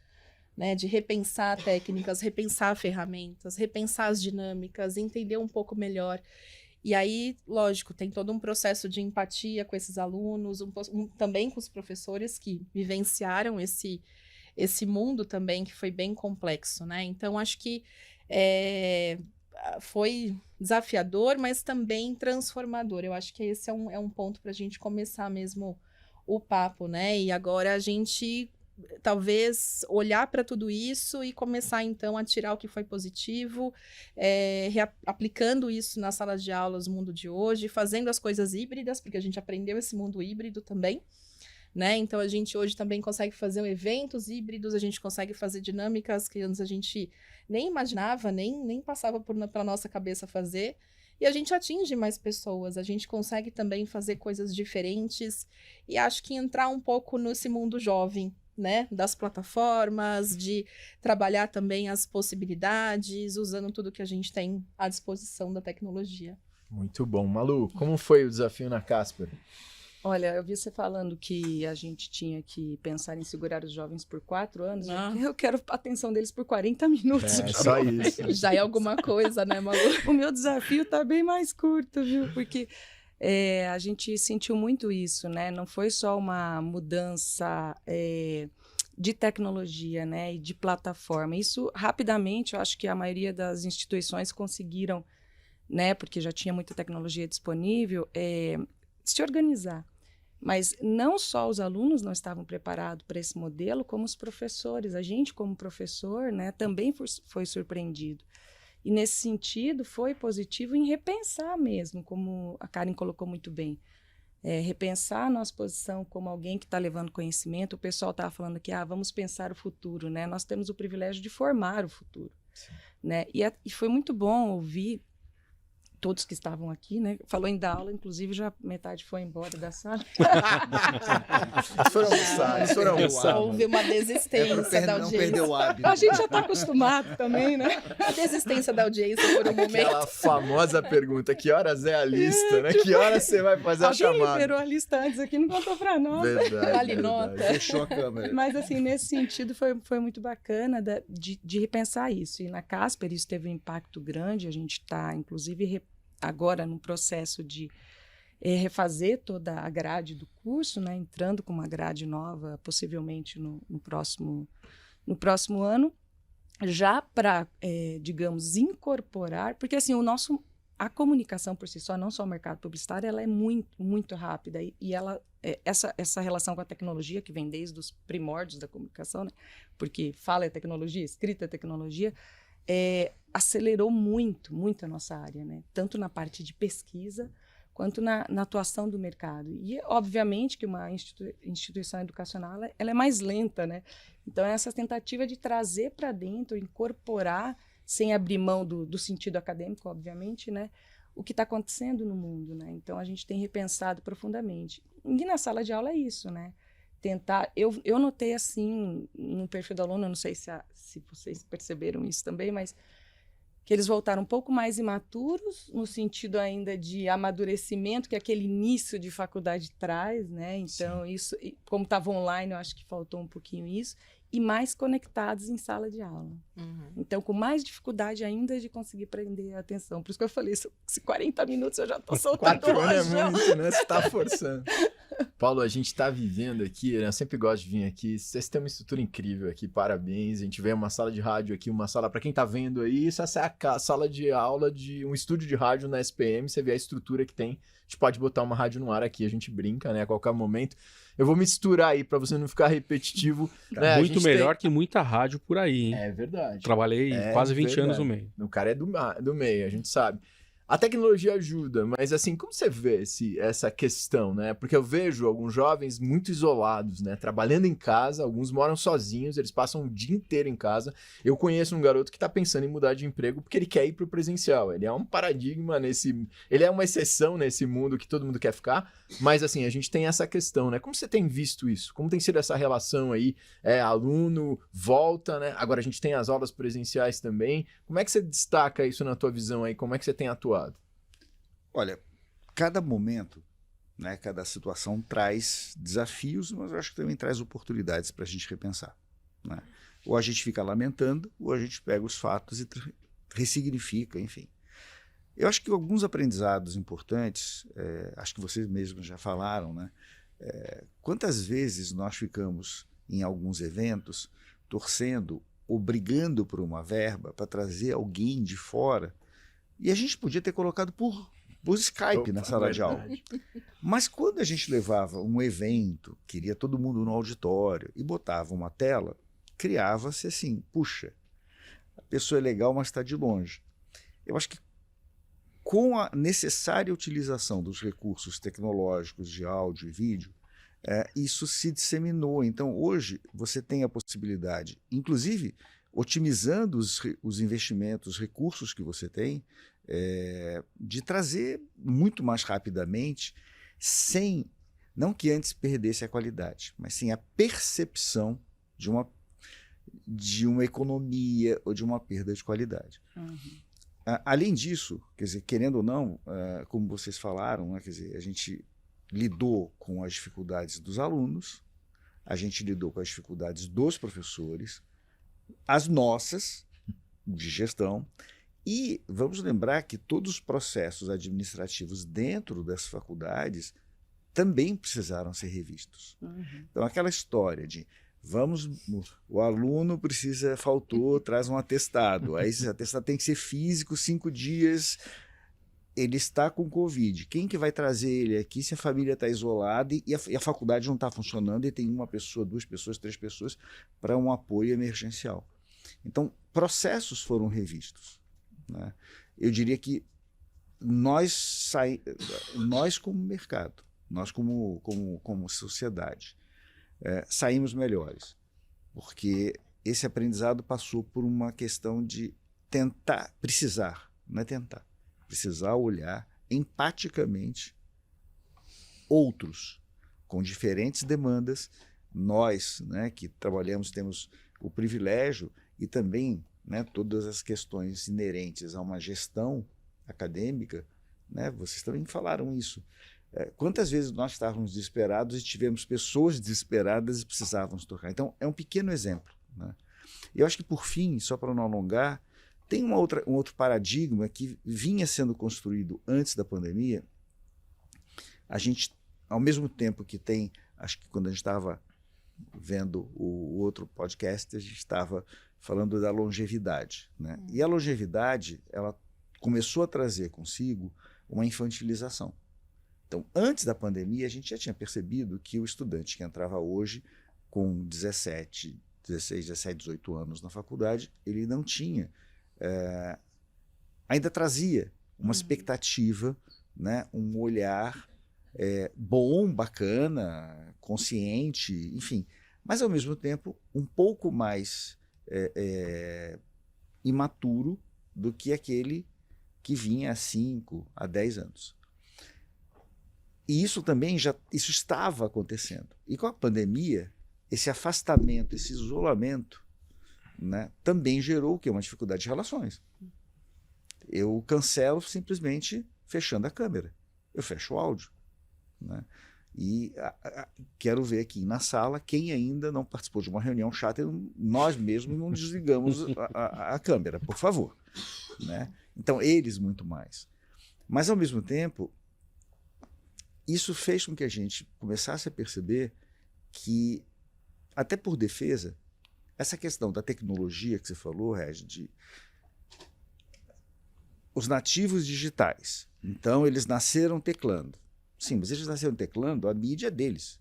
né? De repensar técnicas, repensar ferramentas, repensar as dinâmicas, entender um pouco melhor. E aí, lógico, tem todo um processo de empatia com esses alunos, também com os professores que vivenciaram esse mundo também, que foi bem complexo, né? Então, acho que foi desafiador, mas também transformador. Eu acho que esse é um ponto para a gente começar mesmo o papo, né? E agora a gente talvez olhar para tudo isso e começar então a tirar o que foi positivo, aplicando isso nas salas de aulas no mundo de hoje, fazendo as coisas híbridas, porque a gente aprendeu esse mundo híbrido também, né? Então a gente hoje também consegue fazer eventos híbridos, a gente consegue fazer dinâmicas que antes a gente nem imaginava, nem passava pela nossa cabeça fazer. E a gente atinge mais pessoas, a gente consegue também fazer coisas diferentes e acho que entrar um pouco nesse mundo jovem, né, das plataformas, de trabalhar também as possibilidades, usando tudo que a gente tem à disposição da tecnologia. Muito bom. Malu, como foi o desafio na Casper? Olha, eu vi você falando que a gente tinha que pensar em segurar os jovens por 4 anos. Eu quero a atenção deles por 40 minutos. Só isso. Já é alguma coisa, né, Malu? O meu desafio tá bem mais curto, viu? Porque a gente sentiu muito isso, né? Não foi só uma mudança de tecnologia, né? E de plataforma. Isso, rapidamente, eu acho que a maioria das instituições conseguiram, né? Porque já tinha muita tecnologia disponível, se organizar. Mas não só os alunos não estavam preparados para esse modelo, como os professores. A gente, como professor, né, também foi surpreendido. E, nesse sentido, foi positivo em repensar mesmo, como a Karen colocou muito bem. Repensar a nossa posição como alguém que está levando conhecimento. O pessoal estava falando aqui, vamos pensar o futuro, né? Nós temos o privilégio de formar o futuro. Né? E foi muito bom ouvir todos que estavam aqui, né? Falou em dar aula, inclusive já metade foi embora da sala. Eles foram almoçar. Houve uma desistência da audiência. Não perdeu o hábito. A gente já está acostumado também, né? A desistência da audiência por um momento. Aquela famosa pergunta, que horas é a lista, né? Que horas você vai fazer a chamada? Alguém liberou a lista antes aqui, não contou para nós. Verdade, nota. Fechou a câmera. Mas, assim, nesse sentido, foi muito bacana de repensar isso. E na Casper isso teve um impacto grande. A gente está, inclusive, agora no processo de refazer toda a grade do curso, né? Entrando com uma grade nova, possivelmente no próximo ano, já para, digamos, incorporar, porque assim, a comunicação por si só, não só o mercado publicitário, ela é muito, muito rápida e ela, essa relação com a tecnologia, que vem desde os primórdios da comunicação, né? Porque fala é tecnologia, escrita é tecnologia, acelerou muito, muito a nossa área, né? Tanto na parte de pesquisa, quanto na atuação do mercado. E, obviamente, que uma instituição educacional ela é mais lenta, né? Então, essa tentativa de trazer para dentro, incorporar, sem abrir mão do sentido acadêmico, obviamente, né? O que está acontecendo no mundo, né? Então, a gente tem repensado profundamente. E na sala de aula é isso, né? Tentar... Eu notei, assim, no perfil do aluno, não sei se vocês perceberam isso também, mas que eles voltaram um pouco mais imaturos, no sentido ainda de amadurecimento, que aquele início de faculdade traz, né? Então, isso, como estava online, eu acho que faltou um pouquinho isso, e mais conectados em sala de aula. Então, com mais dificuldade ainda de conseguir prender a atenção. Por isso que eu falei, se 40 minutos eu já estou soltando 4 anos é muito, né? Você está forçando. Paulo, a gente está vivendo aqui, né? Eu sempre gosto de vir aqui. Vocês têm uma estrutura incrível aqui, parabéns. A gente vê uma sala de rádio aqui, uma sala, para quem está vendo aí, essa é a sala de aula de um estúdio de rádio na SPM. Você vê a estrutura que tem. A gente pode botar uma rádio no ar aqui, a gente brinca, né? A qualquer momento. Eu vou misturar aí, para você não ficar repetitivo. Né? Muito melhor que muita rádio por aí, hein? É verdade. Trabalhei quase 20 anos no meio. O cara é do meio, a gente sabe. A tecnologia ajuda, mas assim, como você vê essa questão, né? Porque eu vejo alguns jovens muito isolados, né? Trabalhando em casa, alguns moram sozinhos, eles passam o dia inteiro em casa. Eu conheço um garoto que tá pensando em mudar de emprego porque ele quer ir pro presencial. Ele é um paradigma ele é uma exceção nesse mundo que todo mundo quer ficar, mas assim, a gente tem essa questão, né? Como você tem visto isso? Como tem sido essa relação aí? Aluno, volta, né? Agora a gente tem as aulas presenciais também. Como é que você destaca isso na tua visão aí? Como é que você tem atuado? Olha, cada momento, né, cada situação traz desafios, mas eu acho que também traz oportunidades para a gente repensar, né? Ou a gente fica lamentando, ou a gente pega os fatos e ressignifica, enfim. Eu acho que alguns aprendizados importantes, acho que vocês mesmos já falaram, né? Quantas vezes nós ficamos em alguns eventos torcendo ou brigando por uma verba para trazer alguém de fora E a gente podia ter colocado por Skype na sala de aula. Mas quando a gente levava um evento, queria todo mundo no auditório e botava uma tela, criava-se assim, puxa, a pessoa é legal, mas está de longe. Eu acho que com a necessária utilização dos recursos tecnológicos de áudio e vídeo, isso se disseminou. Então, hoje, você tem a possibilidade, inclusive, otimizando os investimentos, os recursos que você tem, de trazer muito mais rapidamente, sem, não que antes perdesse a qualidade, mas sem a percepção de uma economia ou de uma perda de qualidade. Além disso, quer dizer, querendo ou não, como vocês falaram, né, quer dizer, a gente lidou com as dificuldades dos alunos, a gente lidou com as dificuldades dos professores, as nossas, de gestão, e vamos lembrar que todos os processos administrativos dentro das faculdades também precisaram ser revistos. Então, aquela história de o aluno faltou, traz um atestado, aí esse atestado tem que ser físico, 5 dias, ele está com Covid, quem que vai trazer ele aqui se a família está isolada e a faculdade não está funcionando e tem 1 pessoa, 2 pessoas, 3 pessoas para um apoio emergencial? Então, processos foram revistos, né? Eu diria que nós como mercado, nós como sociedade, saímos melhores, porque esse aprendizado passou por uma questão de precisar olhar empaticamente outros com diferentes demandas. Nós, né, que trabalhamos, temos o privilégio e também, né, todas as questões inerentes a uma gestão acadêmica, né, vocês também falaram isso. Quantas vezes nós estávamos desesperados e tivemos pessoas desesperadas e precisávamos tocar? Então, é um pequeno exemplo, né? Eu acho que, por fim, só para não alongar, tem um outro paradigma que vinha sendo construído antes da pandemia. A gente, ao mesmo tempo que tem, acho que quando a gente estava vendo o outro podcast, a gente estava falando da longevidade, né? E a longevidade, ela começou a trazer consigo uma infantilização. Então, antes da pandemia, a gente já tinha percebido que o estudante que entrava hoje com 16, 17, 18 anos na faculdade, ele não tinha, ainda trazia uma expectativa, né, um olhar bom, bacana, consciente, enfim, mas ao mesmo tempo um pouco mais imaturo do que aquele que vinha há 5, a 10 anos. E isso também isso estava acontecendo. E com a pandemia, esse afastamento, esse isolamento, né, também gerou o quê? Uma dificuldade de relações. Eu cancelo simplesmente fechando a câmera. Eu fecho o áudio, né? E quero ver aqui na sala quem ainda não participou de uma reunião chata, nós mesmos não desligamos a câmera, por favor, né? Então, eles muito mais. Mas, ao mesmo tempo, isso fez com que a gente começasse a perceber que, até por defesa, essa questão da tecnologia que você falou, Regis, os nativos digitais. Então, eles nasceram teclando. Sim, mas eles nasceram teclando, a mídia é deles.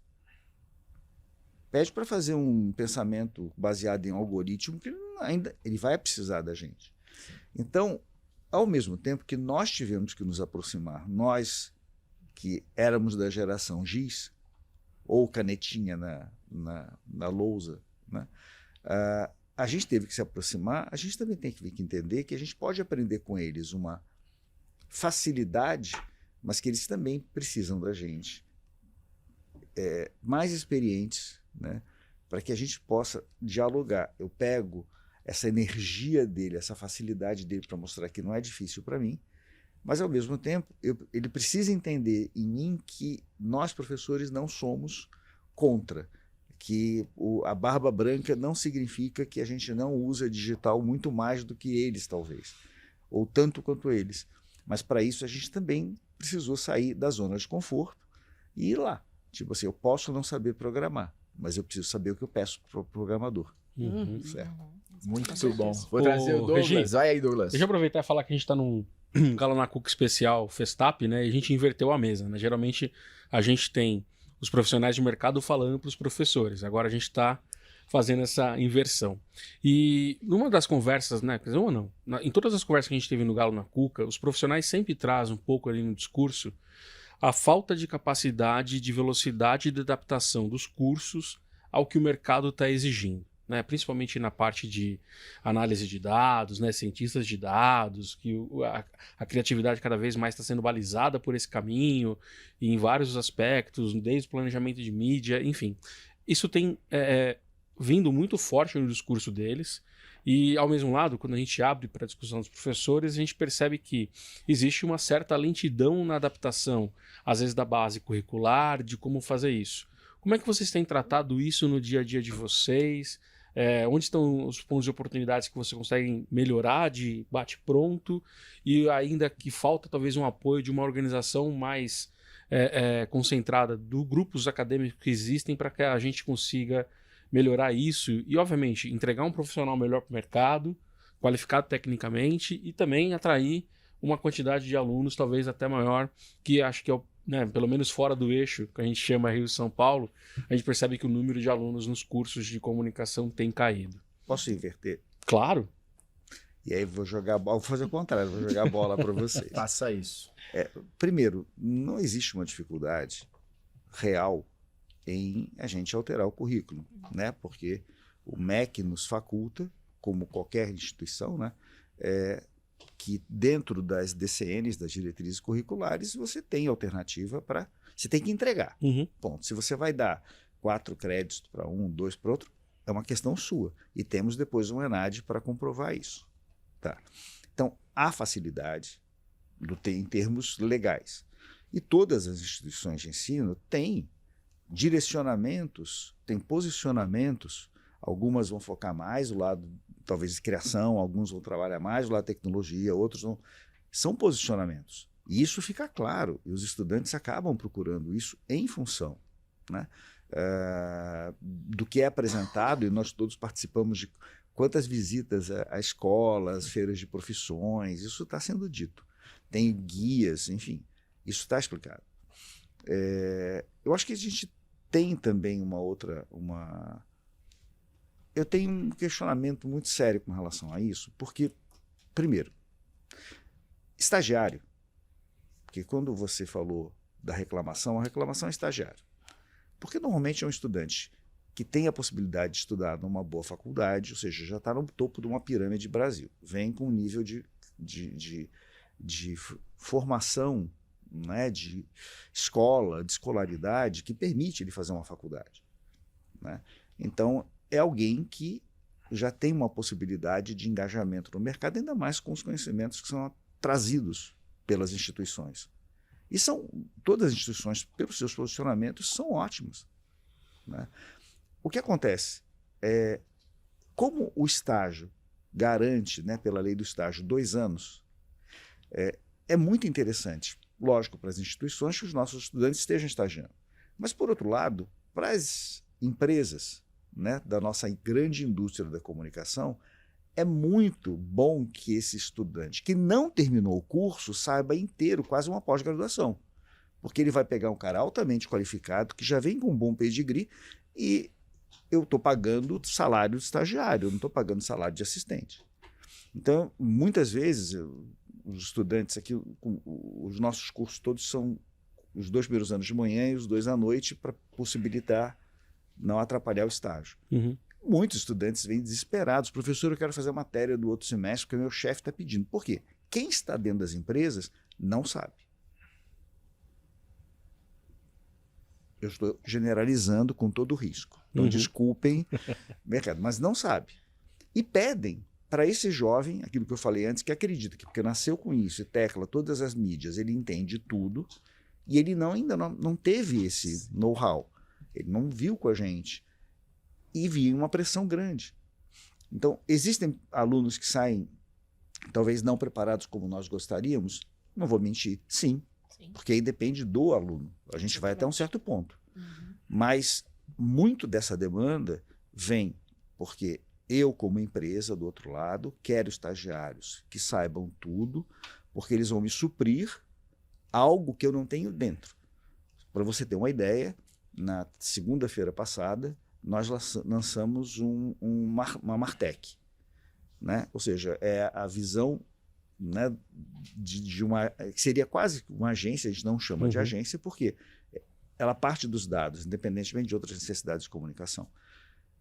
Pede para fazer um pensamento baseado em algoritmo, que ele vai precisar da gente. Então, ao mesmo tempo que nós tivemos que nos aproximar, nós que éramos da geração Giz, ou canetinha na lousa, né? A gente teve que se aproximar, a gente também tem que entender que a gente pode aprender com eles uma facilidade, mas que eles também precisam da gente, mais experientes, né? Para que a gente possa dialogar. Eu pego essa energia dele, essa facilidade dele para mostrar que não é difícil para mim, mas, ao mesmo tempo, ele precisa entender em mim que nós, professores, não somos contra, que a barba branca não significa que a gente não usa digital muito mais do que eles, talvez, ou tanto quanto eles. Mas, para isso, a gente também precisou sair da zona de conforto e ir lá. Tipo assim, eu posso não saber programar, mas eu preciso saber o que eu peço para o programador. Certo. Muito bom. Vou trazer o Douglas. Regi, vai aí, Douglas. Deixa eu aproveitar e falar que a gente está num Galo na Cuca especial Festap, né? E a gente inverteu a mesa, né? Geralmente a gente tem os profissionais de mercado falando para os professores. Agora a gente está fazendo essa inversão. E numa das conversas, né? Quer dizer, uma não. Em todas as conversas que a gente teve no Galo na Cuca, os profissionais sempre trazem um pouco ali no discurso a falta de capacidade, de velocidade de adaptação dos cursos ao que o mercado está exigindo. Né, principalmente na parte de análise de dados, né, cientistas de dados, que a criatividade cada vez mais está sendo balizada por esse caminho, e em vários aspectos, desde o planejamento de mídia, enfim. Isso tem vindo muito forte no discurso deles, e ao mesmo lado, quando a gente abre para a discussão dos professores, a gente percebe que existe uma certa lentidão na adaptação, às vezes da base curricular, de como fazer isso. Como é que vocês têm tratado isso no dia a dia de vocês? Onde estão os pontos de oportunidades que vocês conseguem melhorar de bate-pronto e ainda que falta talvez um apoio de uma organização mais concentrada dos grupos acadêmicos que existem para que a gente consiga melhorar isso e, obviamente, entregar um profissional melhor para o mercado, qualificado tecnicamente e também atrair uma quantidade de alunos talvez até maior, que acho que é pelo menos fora do eixo, que a gente chama Rio e São Paulo, a gente percebe que o número de alunos nos cursos de comunicação tem caído. Posso inverter? Claro. E aí vou jogar a bola, vou fazer o contrário, vou jogar a bola para vocês. Faça isso. Primeiro, não existe uma dificuldade real em a gente alterar o currículo, né? Porque o MEC nos faculta, como qualquer instituição, né? Que dentro das DCNs, das diretrizes curriculares, você tem alternativa para... Você tem que entregar. Ponto. Se você vai dar 4 créditos para um, 2 para outro, é uma questão sua. E temos depois um ENAD para comprovar isso. Tá. Então, há facilidade em termos legais. E todas as instituições de ensino têm direcionamentos, têm posicionamentos. Algumas vão focar mais o lado, talvez, de criação, alguns vão trabalhar mais o lado de tecnologia, outros vão... São posicionamentos. E isso fica claro, e os estudantes acabam procurando isso em função, né, do que é apresentado, e nós todos participamos de quantas visitas a escolas, feiras de profissões, isso está sendo dito. Tem guias, enfim, isso está explicado. Eu acho que a gente tem também eu tenho um questionamento muito sério com relação a isso, porque, primeiro, estagiário, porque quando você falou da reclamação, a reclamação é estagiário. Porque normalmente é um estudante que tem a possibilidade de estudar numa boa faculdade, ou seja, já está no topo de uma pirâmide Brasil, vem com um nível de formação, né, de escola, de escolaridade, que permite ele fazer uma faculdade, né? Então, é alguém que já tem uma possibilidade de engajamento no mercado, ainda mais com os conhecimentos que são trazidos pelas instituições. E todas as instituições, pelos seus posicionamentos, são ótimas, né? O que acontece é, como o estágio garante, né, pela lei do estágio, 2 anos, é muito interessante, lógico, para as instituições que os nossos estudantes estejam estagiando. Mas, por outro lado, para as empresas, né, da nossa grande indústria da comunicação, é muito bom que esse estudante que não terminou o curso saiba inteiro, quase uma pós-graduação. Porque ele vai pegar um cara altamente qualificado, que já vem com um bom pedigree, e eu estou pagando salário de estagiário, eu não estou pagando salário de assistente. Então, muitas vezes, os estudantes aqui, os nossos cursos todos são os 2 primeiros anos de manhã e os 2 à noite, para possibilitar não atrapalhar o estágio. Muitos estudantes vêm desesperados. Professor, eu quero fazer a matéria do outro semestre porque o meu chefe está pedindo. Por quê? Quem está dentro das empresas não sabe. Eu estou generalizando com todo o risco. Então, desculpem, mercado, mas não sabe. E pedem para esse jovem, aquilo que eu falei antes, que acredita que porque nasceu com isso e tecla todas as mídias, ele entende tudo, e ele ainda não teve esse know-how. Ele não viu com a gente. E vinha uma pressão grande. Então, existem alunos que saem, talvez não preparados como nós gostaríamos, não vou mentir, sim. Porque aí depende do aluno. A gente vai até um certo ponto. Mas muito dessa demanda vem porque eu, como empresa, do outro lado, quero estagiários que saibam tudo porque eles vão me suprir algo que eu não tenho dentro. Para você ter uma ideia, na segunda-feira passada, nós lançamos uma Martech, né? Ou seja, é a visão, né, de uma... que seria quase uma agência, a gente não chama de agência, porque ela parte dos dados, independentemente de outras necessidades de comunicação.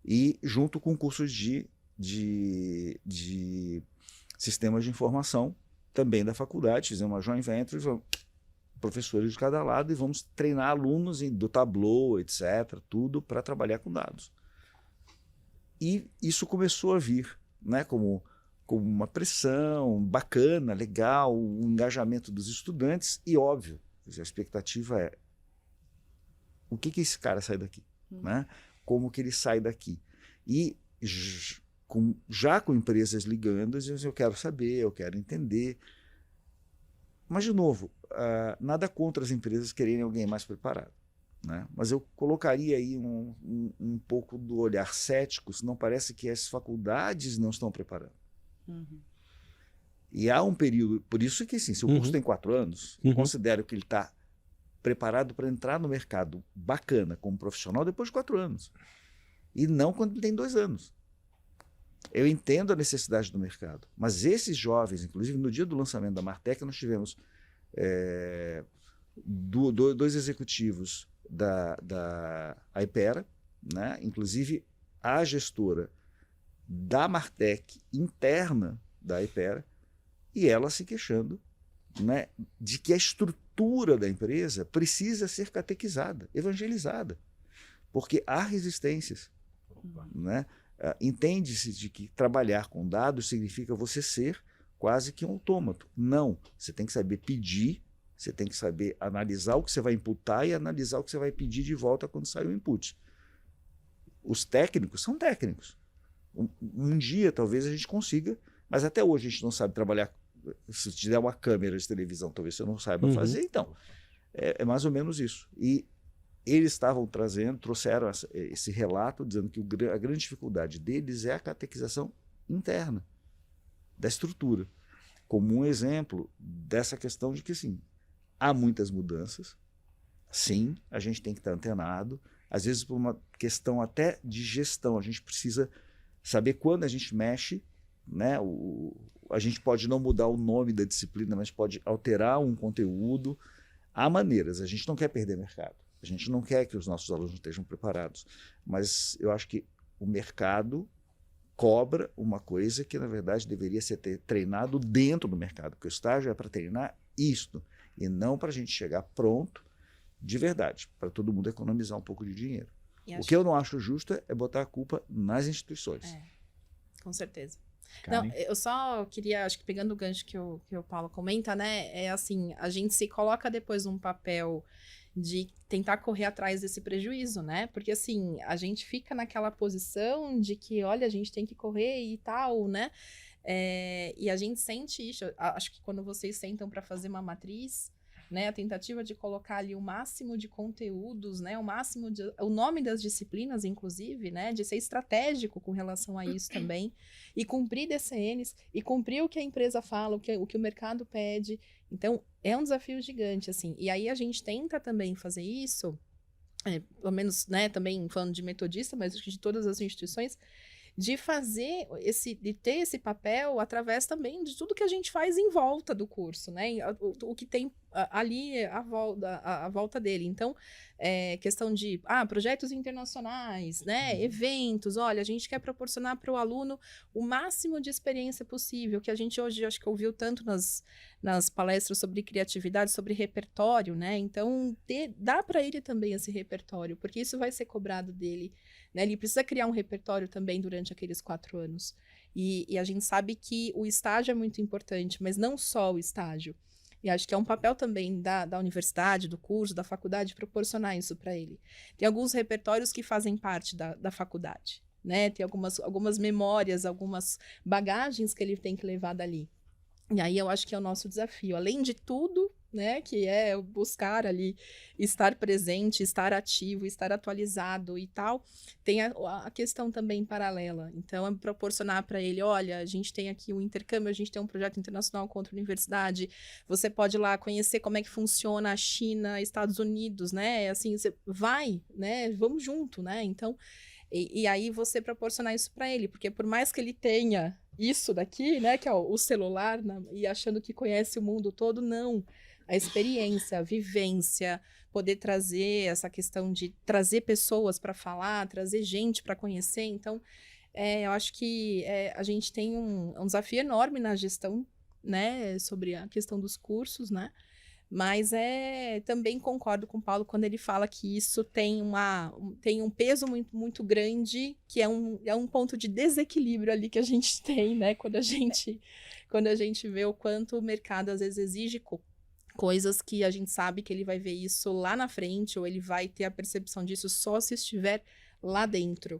E junto com cursos de sistemas de informação, também da faculdade, fizemos uma joint venture, professores de cada lado, e vamos treinar alunos do Tableau, etc., tudo para trabalhar com dados. E isso começou a vir, né, como uma pressão bacana, legal, o engajamento dos estudantes, e óbvio, a expectativa é o que esse cara sai daqui, né? Como que ele sai daqui. E já com empresas ligando, eu quero saber, eu quero entender. Mas, de novo, nada contra as empresas quererem alguém mais preparado, né? Mas eu colocaria aí um pouco do olhar cético, se não parece que as faculdades não estão preparando. E há um período, por isso que assim, se o curso tem 4 anos, eu considero que ele está preparado para entrar no mercado bacana como profissional depois de 4 anos. E não quando ele tem 2 anos. Eu entendo a necessidade do mercado, mas esses jovens, inclusive no dia do lançamento da Martech, nós tivemos 2 executivos da Aipera, né? Inclusive a gestora da Martech interna da Aipera, e ela se queixando, né, de que a estrutura da empresa precisa ser catequizada, evangelizada, porque há resistências, né? Entende-se de que trabalhar com dados significa você ser quase que um autômato. Não, você tem que saber pedir, você tem que saber analisar o que você vai imputar e analisar o que você vai pedir de volta quando sai o input. Os técnicos são técnicos. Um dia talvez a gente consiga, mas até hoje a gente não sabe trabalhar. Se te der uma câmera de televisão, talvez você não saiba fazer. Então, é mais ou menos isso. E eles trouxeram esse relato dizendo que a grande dificuldade deles é a catequização interna da estrutura, como um exemplo dessa questão de que, sim, há muitas mudanças, sim, a gente tem que estar antenado, às vezes por uma questão até de gestão, a gente precisa saber quando a gente mexe, né? A gente pode não mudar o nome da disciplina, mas pode alterar um conteúdo. Há maneiras, a gente não quer perder mercado. A gente não quer que os nossos alunos estejam preparados, mas eu acho que o mercado cobra uma coisa que, na verdade, deveria ser treinado dentro do mercado, porque o estágio é para treinar isto, e não para a gente chegar pronto de verdade, para todo mundo economizar um pouco de dinheiro. O que eu não acho justo é botar a culpa nas instituições. Com certeza. Não, eu só queria, acho que pegando o gancho que o Paulo comenta, né, é assim, a gente se coloca depois num papel de tentar correr atrás desse prejuízo, né? Porque, assim, a gente fica naquela posição de que, olha, a gente tem que correr e tal, né? E a gente sente isso. Acho que quando vocês sentam para fazer uma matriz, né, a tentativa de colocar ali o máximo de conteúdos, né, o nome das disciplinas, inclusive, né, de ser estratégico com relação a isso também, e cumprir DCNs, e cumprir o que a empresa fala, o que o mercado pede. Então, é um desafio gigante, assim. E aí a gente tenta também fazer isso, pelo menos, né, também falando de metodista, mas de todas as instituições, de ter esse papel através também de tudo que a gente faz em volta do curso, né? O que tem ali à volta dele. Então, questão de projetos internacionais, né? Eventos. Olha, a gente quer proporcionar para o aluno o máximo de experiência possível, que a gente hoje acho que ouviu tanto nas palestras sobre criatividade, sobre repertório, né? Então, dá para ele também esse repertório, porque isso vai ser cobrado dele, né? Ele precisa criar um repertório também durante aqueles 4 anos. E a gente sabe que o estágio é muito importante, mas não só o estágio. E acho que é um papel também da universidade, do curso, da faculdade, proporcionar isso para ele. Tem alguns repertórios que fazem parte da faculdade, né? Tem algumas memórias, algumas bagagens que ele tem que levar dali. E aí eu acho que é o nosso desafio. Além de tudo, né? Que é buscar ali estar presente, estar ativo, estar atualizado e tal. Tem a questão também paralela. Então, é proporcionar para ele, olha, a gente tem aqui um intercâmbio, a gente tem um projeto internacional contra a universidade, você pode ir lá conhecer como é que funciona a China, Estados Unidos, né? Assim, você vai, né? Vamos junto, né? Então, e aí você proporcionar isso para ele, porque por mais que ele tenha isso daqui, né? Que é o celular, e achando que conhece o mundo todo, não. A experiência, a vivência, poder trazer essa questão de trazer pessoas para falar, trazer gente para conhecer. Então, eu acho que a gente tem um desafio enorme na gestão, né, sobre a questão dos cursos, né? Mas também concordo com o Paulo quando ele fala que isso tem um peso muito, muito grande, que é um ponto de desequilíbrio ali que a gente tem, né? Quando a gente vê o quanto o mercado às vezes exige coisas que a gente sabe que ele vai ver isso lá na frente, ou ele vai ter a percepção disso só se estiver lá dentro,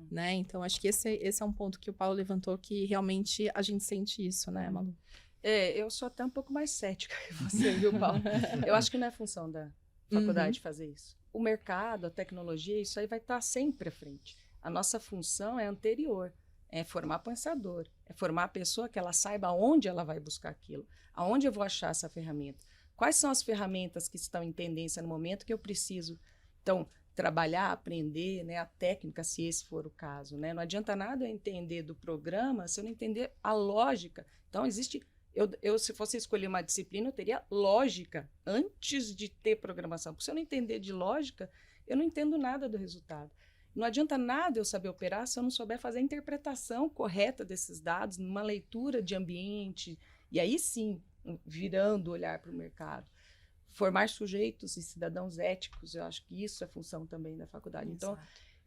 né? Então, acho que esse é um ponto que o Paulo levantou, que realmente a gente sente isso, né, Malu? Eu sou até um pouco mais cética que você, viu, Paulo? Eu acho que não é função da faculdade fazer isso. O mercado, a tecnologia, isso aí vai estar sempre à frente. A nossa função é anterior, é formar pensador, é formar a pessoa que ela saiba onde ela vai buscar aquilo, aonde eu vou achar essa ferramenta. Quais são as ferramentas que estão em tendência no momento que eu preciso, então, trabalhar, aprender, né, a técnica, se esse for o caso, né? Não adianta nada eu entender do programa se eu não entender a lógica. Então, se fosse escolher uma disciplina, eu teria lógica antes de ter programação. Porque se eu não entender de lógica, eu não entendo nada do resultado. Não adianta nada eu saber operar se eu não souber fazer a interpretação correta desses dados, numa leitura de ambiente, e aí sim, virando o olhar para o mercado. Formar sujeitos e cidadãos éticos, eu acho que isso é função também da faculdade. Então,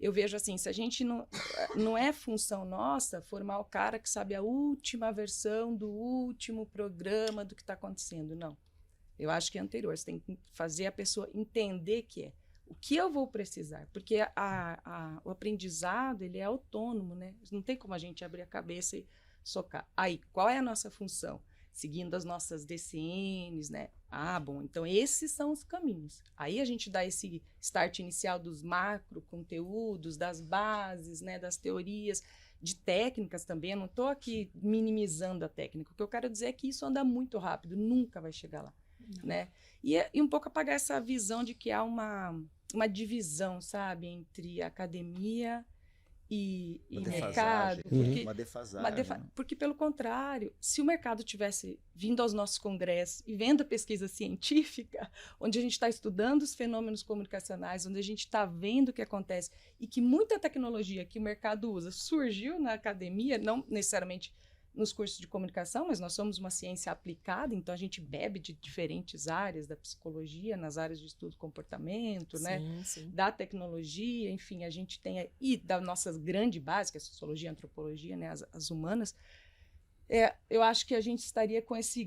eu vejo assim, se a gente não é função nossa formar o cara que sabe a última versão do último programa do que está acontecendo, não. Eu acho que é anterior, você tem que fazer a pessoa entender o que eu vou precisar, porque o aprendizado, ele é autônomo, né? Não tem como a gente abrir a cabeça e socar. Aí, qual é a nossa função? Seguindo as nossas DCNs, né? Bom, então esses são os caminhos. Aí a gente dá esse start inicial dos macro conteúdos, das bases, né? Das teorias, de técnicas também. Eu não estou aqui minimizando a técnica. O que eu quero dizer é que isso anda muito rápido, nunca vai chegar lá, né? E um pouco apagar essa visão de que há uma divisão, sabe? Entre academia e mercado. Uma defasagem. Porque, pelo contrário, se o mercado tivesse vindo aos nossos congressos e vendo a pesquisa científica, onde a gente está estudando os fenômenos comunicacionais, onde a gente está vendo o que acontece, e que muita tecnologia que o mercado usa surgiu na academia, não necessariamente nos cursos de comunicação, mas nós somos uma ciência aplicada, então a gente bebe de diferentes áreas da psicologia, nas áreas de estudo do comportamento, né? Sim. Da tecnologia, enfim, a gente tem, e da nossa grande base, que é a sociologia, a antropologia, né? As humanas. Eu acho que a gente estaria com esse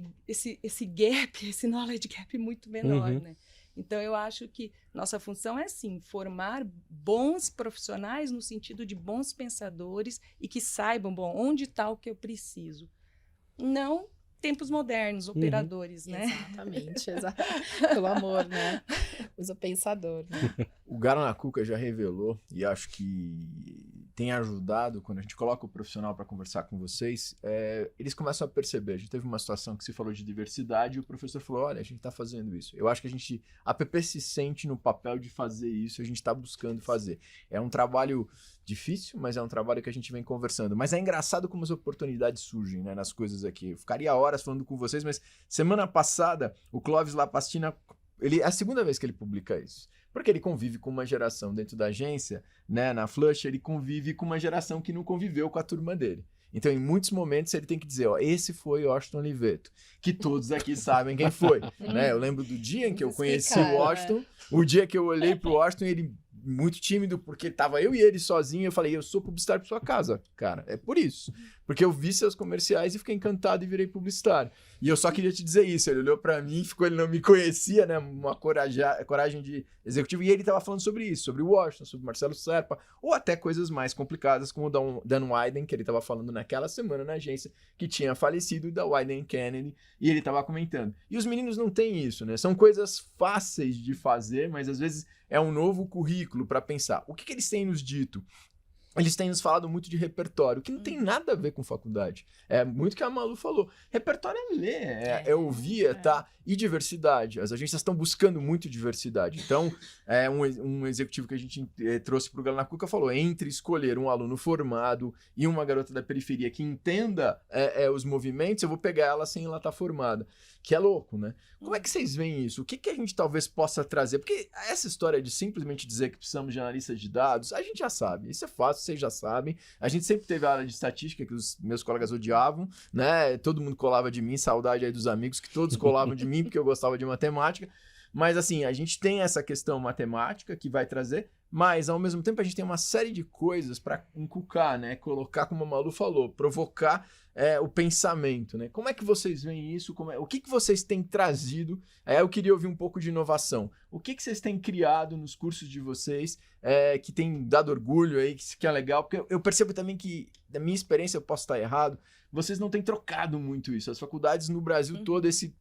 gap, esse knowledge gap muito menor, né? Então, eu acho que nossa função é, sim, formar bons profissionais no sentido de bons pensadores e que saibam, onde está o que eu preciso. Não tempos modernos, operadores, né? Exatamente, pelo amor, né? Usa pensador, né? O Galo na Cuca já revelou, e acho que tem ajudado, quando a gente coloca o profissional para conversar com vocês, eles começam a perceber. A gente teve uma situação que se falou de diversidade e o professor falou, olha, a gente está fazendo isso. Eu acho que a PP se sente no papel de fazer isso, a gente está buscando fazer. É um trabalho difícil, mas é um trabalho que a gente vem conversando. Mas é engraçado como as oportunidades surgem, né, nas coisas aqui. Eu ficaria horas falando com vocês, mas semana passada, o Clóvis Lapastina, é a segunda vez que ele publica isso. Porque ele convive com uma geração dentro da agência, né, na Flush, ele convive com uma geração que não conviveu com a turma dele. Então, em muitos momentos, ele tem que dizer, esse foi o Washington Oliveto, que todos aqui sabem quem foi, né? Eu lembro do dia em que eu conheci o Washington, o dia que eu olhei pro Washington, ele muito tímido, porque tava eu e ele sozinho. Eu falei, eu sou publicitário pra sua casa, cara. É por isso. Porque eu vi seus comerciais e fiquei encantado e virei publicitário. E eu só queria te dizer isso. Ele olhou pra mim, ele não me conhecia, né? Uma coragem de executivo. E ele tava falando sobre isso, sobre o Washington, sobre Marcelo Serpa, ou até coisas mais complicadas, como o Dan Wyden, que ele tava falando naquela semana na agência, que tinha falecido, da Wyden Kennedy, e ele tava comentando. E os meninos não têm isso, né? São coisas fáceis de fazer, mas às vezes é um novo currículo para pensar. O que eles têm nos dito? Eles têm nos falado muito de repertório, que não tem nada a ver com faculdade. É muito que a Malu falou. Repertório é ler, é ouvir, tá? E diversidade. As agências estão buscando muito diversidade. Então, um executivo que a gente trouxe para o Galo na Cuca falou, entre escolher um aluno formado e uma garota da periferia que entenda os movimentos, eu vou pegar ela sem ela estar formada. Que é louco, né? Como é que vocês veem isso? O que a gente talvez possa trazer? Porque essa história de simplesmente dizer que precisamos de analistas de dados, a gente já sabe. Isso é fácil, vocês já sabem. A gente sempre teve a área de estatística que os meus colegas odiavam, né? Todo mundo colava de mim, saudade aí dos amigos que todos colavam de mim porque eu gostava de matemática. Mas assim, a gente tem essa questão matemática que vai trazer, mas ao mesmo tempo a gente tem uma série de coisas para inculcar, né? Colocar, como a Malu falou, provocar o pensamento, né? Como é que vocês veem isso? O que vocês têm trazido? Eu queria ouvir um pouco de inovação. O que vocês têm criado nos cursos de vocês que tem dado orgulho aí, que é legal? Porque eu percebo também que, da minha experiência, eu posso estar errado, vocês não têm trocado muito isso. As faculdades no Brasil todo, esse